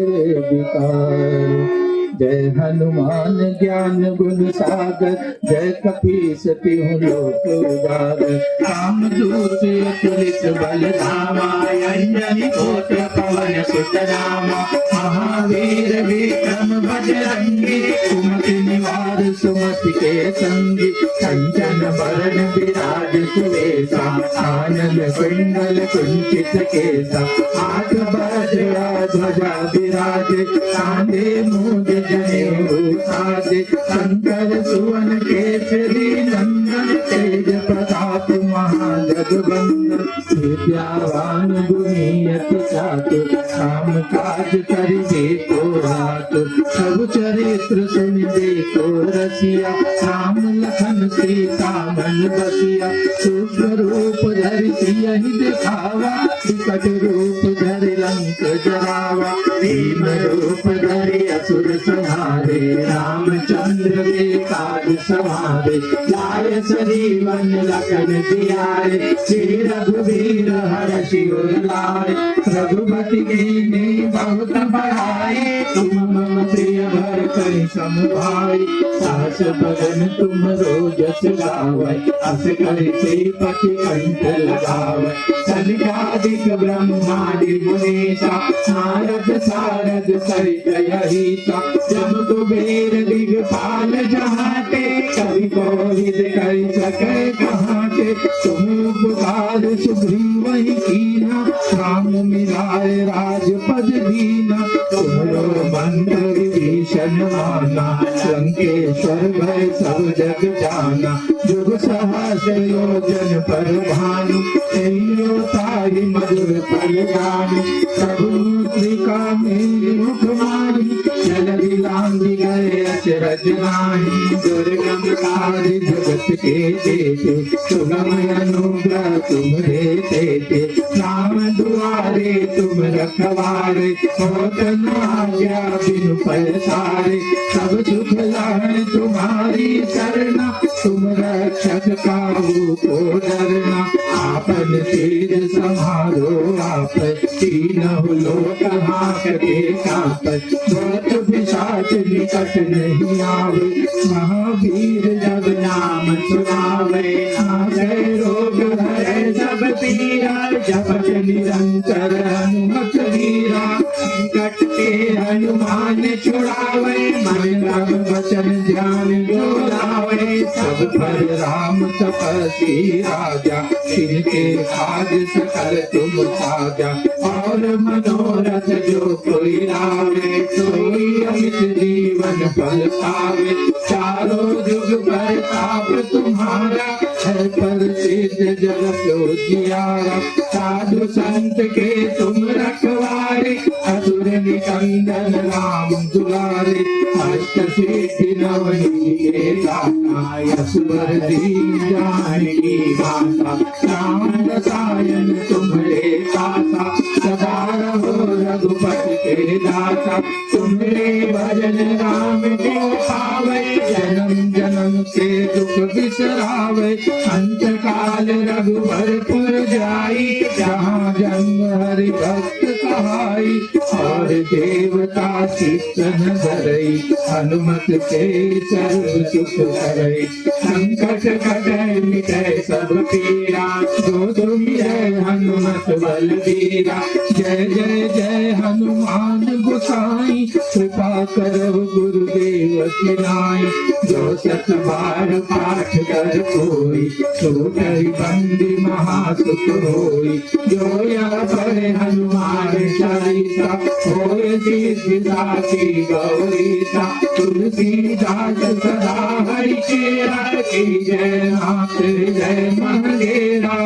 विकार जय हनुमान ज्ञान गुण सागर जय कपीस तिहु लोक उजागर राम दूत अतुलित बल धामा अंजनी पुत्र पवन सुत नामा महावीर विक्रम बजरंगी सुमति निवार सुमति के संगी कंचन बरन विराज सुवेशा आनंद कुंडल कुंचित केसा हाथ वज्र ध्वजा विराजे कांधे मूंज जनेऊ साजे शंकर सुवन केसरी नंदन तेज प्रताप महाजगवंदन विद्यावान गुणियति चातुर काम काज करिबे को रातुर सब चरित्र सुनिबे को रसिया राम लखन सीता मन बसिया सूक्ष्म रूप धरि सियहि दिखावा विकट रूप धरि लंक जरावा भीम रूप धरि असुर संहारे रामचंद्र के काज सवारे लाय सजीवन लखन जियारे श्री रघुवीर हर्षि उर लाए रघुपति कीन्ही बहुत बड़ाई तुम मम प्रिय भरत समुभाई सास बदन तुम रोजस गावै अस करि श्रीपति कंठ लगावै सनकादिक ब्रह्मादि मुनीसा नारद सारद सहित यहीसा जम कुबेर दिगपाल जहाते कवि कोविद कहि सके कहाते तुम उपकार सुग्रीव ही कीना राम मिलाए राजपद दीना तुम्हारो मंत्र विभीषण माना लंकेश्वर भय सब जग जाना जुग सहस्र योजन पर भानु तेयो ताहि मधुर फल गान प्रभु मुद्रिका मेरी मुख माही जलधि लांघि गए अचरज नाही दुर्गम कार्य जगत के देते सुगम अनुग्रह तुम देते थे नाम दुआरे तुम रखवारे होत न आज्ञा बिनु पैसारे सब सुख लान तुम्हारी शरणा तुम रक्षक काहू को डरना आपन तेज समारो आप तीनों लोक हाकते काप बहुत पिशाच निकट नहीं आवे महावीर जब नाम सुनावे नागय रोग हरे सब पीरा जपत निरंतर हनुमत वीरा संकट के हनुमान छुड़ावे मन रब वचन ध्यान जो लावे सब पर राम तपस्वी राजा जिनके काज सकल तुम साजा और मनोरथ जो कोई लावे सोई अमित जीवन फल पावे चारों जुग प्रताप तुम्हारा है प्रसिद्ध जगत उजियारा साधु संत के तुम रखवारे असुर निकंदन राम दुलारे अष्ट सिद्धि नवनीते दाता यसवर दीन जानकी माता राम रसायन तुम्हारे दाता सदा रहो रघुपति के दाता तुम्हारे भजन राम को पावे जन्म जन्म के दुख बिसरावे अंत काल रघुबरपुर जाई जहाँ जन्म हरि भक्त कहाई और देवता चित्त न धरई हनुमत के सर्व सुख करई संकट कटै मिटै सब पीरा जो तुम जय हनुमत बलबीरा जय जय जय हनुमान गोसाई कृपा करव गुरुदेव की नाई जो सत बार पाठ कर कोई छूटई बंदी महासुख होई जो यह पढ़े हनुमान चालीसा होय सिद्धि साखी गौरीसा तुलसीदास सदा हरि चेरा की जय नाथ जय मंगेरा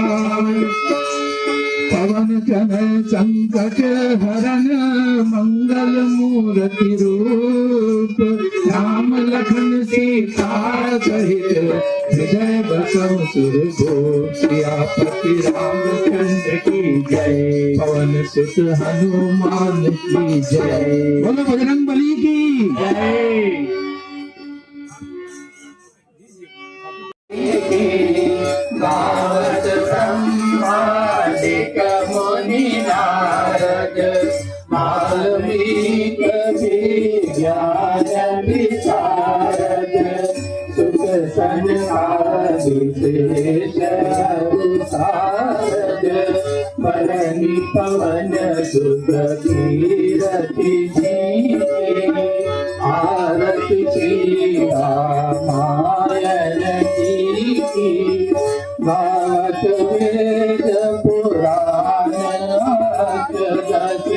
पवन चढ़ संकट हरण मंगल मूर्ति रूप राम लखन सीता सहित हृदय बसव सुरभूप सियापति रामचंद्र की जय पवन सुत हनुमान की जय बोलो बजरंग बली की जय गावत ब्रह्मादिक मुनि नारद वाल्मीक विज्ञान विशारद सुख संसारि शेष सारद बरनि पवन सुत कीरति जीवे आरति श्री रामायण की बात वेद पुराण दस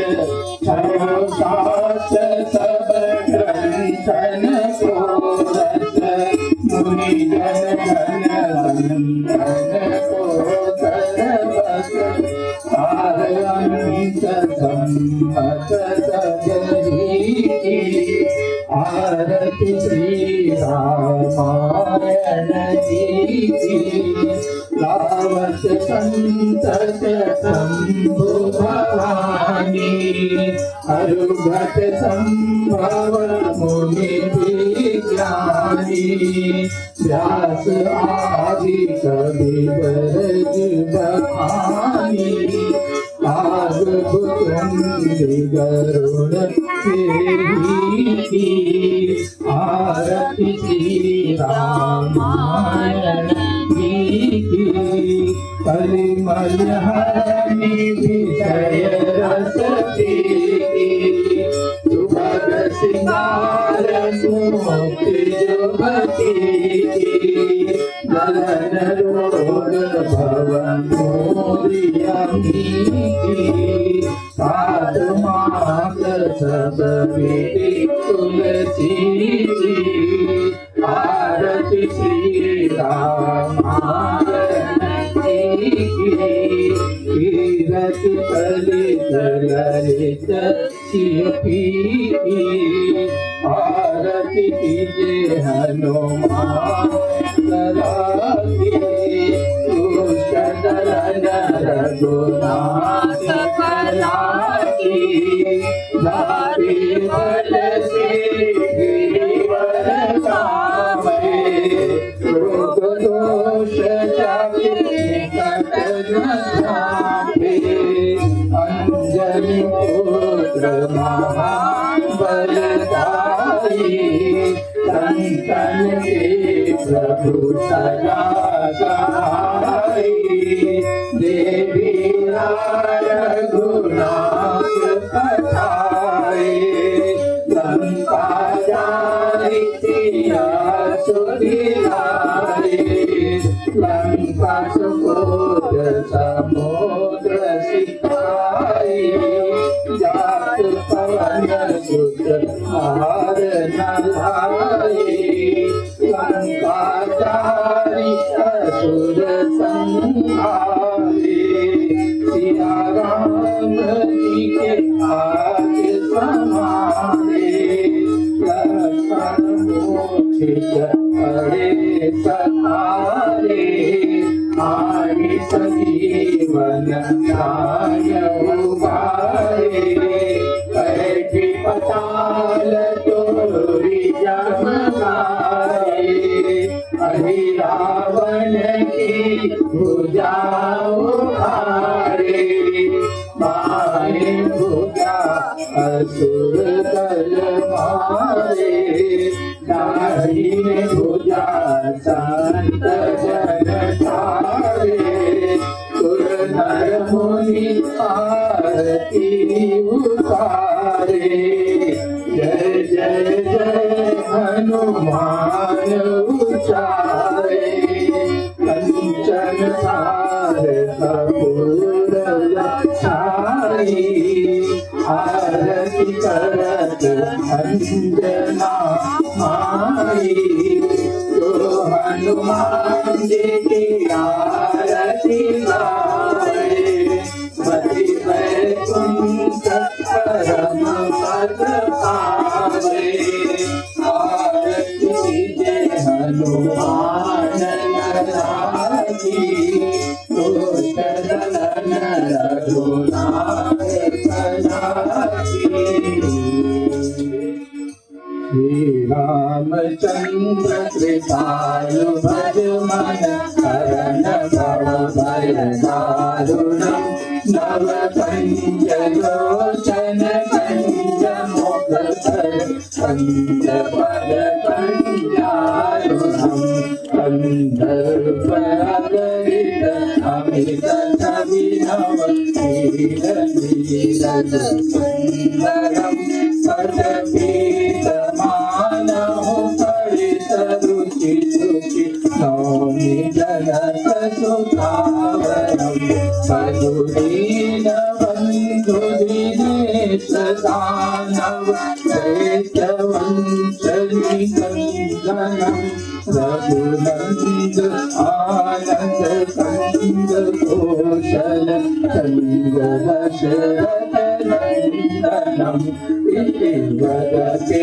छयो सात सब ग्रंथन कोरस मुनि जन धन को सर्वस सार अंत सम्मत सगरी आरति श्री रामायण जी लावत संतत शंभु भवानी अरुघट संभव मुनि विज्ञानी व्यास आदि कवि बरज बखानी आग भुजंग गरुड़ तेरी आरति श्री रामायण की परिमल हरि विषय रस की सुभग सिंगार सुमुक्ति जुगति नलन रोग भवन मोरियमी सात मास सब विधि तुलसी आरति श्री राम सियपी आरती कीजिए हनुमान की दुष्ट दलन रघुनाथ कला की जाति बल से गिरिवर कावे रोग दोष जाति निकट न जावे अंजनी पुत्र महाबलधारी संतन के प्रभु सदा सहाय देवी रघुनाथ कथाए लंका जारी सिया सुधिराए लंका सुकोट समुद्र सिखाए जात पवन सुत हार न लाए लंका जारी असुर संहारे सिया राम जी के हाथ समारे लक्ष्मण मूर्छित पड़े सहारे आगे सजीवन न्याय उबारे कैफी पताल तोरी जमनारे अहि रावण की भुजा उखाड़े मारे भुजा असुर दल मारे दाहिने भुजा संत जन तारे सुर नर मुनि आरती उतारे जय जय जय हनुमान उचारे कंचन सार कपूर छाई आरती करत अंजना माई तो हनुमान जी की आरती गाए पति वैकुंठ परम पद पावे आरती जय हनुमान की दुष्ट दलन रघुनाथ कला की श्री रामचंद्र कृपालु भज मन हरण भव भय दारुणम नव कंज लोचन कंज मुख कर कंज पद कंजारुणम कंदर्प अगणित अमित अभिनव नील नीरज सुंदरम पटपीत मानव परित रुचि रुचि नौमि जनक सुतावरम मधुरीन बंधु दिनेश दानव चैतवंशनि कंदनम रघुनंद आनंद कंद घोषल कंद दशरथ नंदनम इति वदते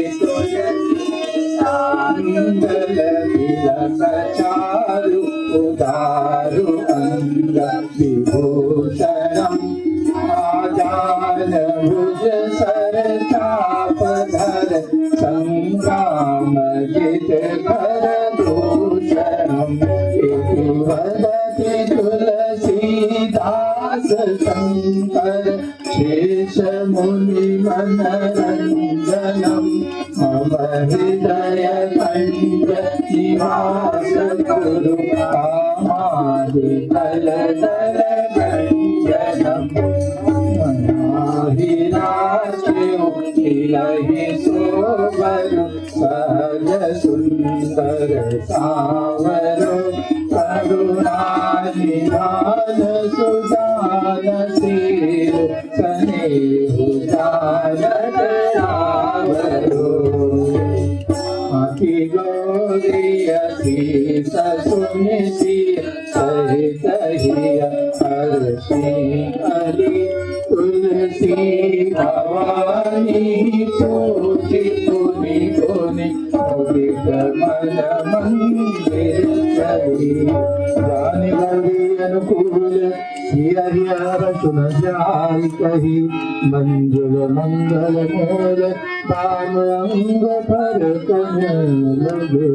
तुयंदल विलस चारु उदारु अंग विभूषणम आजान भुज सर चाप धर संग्राम जित कर दूषणम इति वदति तुलसीदास शंकर शेष मुनि मनरंजनम मम हृदय कंठ निवास कुरु कामादि कलदल गंजनम मनाहि नाच्यो खिलहि सोबरु सहज सुंदर सावरो करुणा निधान सुजान सिर स्नेहु जानत आवरो आखि गौरी असीस सुनिसि सहित हिय हर्षि अली तुलसी तुलसी भवानी पोथी पुनि पुनि मुदित मन मंदिर चली जानि लगी अनुकूल हरिहर सुन जाय कही मंजुल मंगल मोल काम अंग पर कन लगे।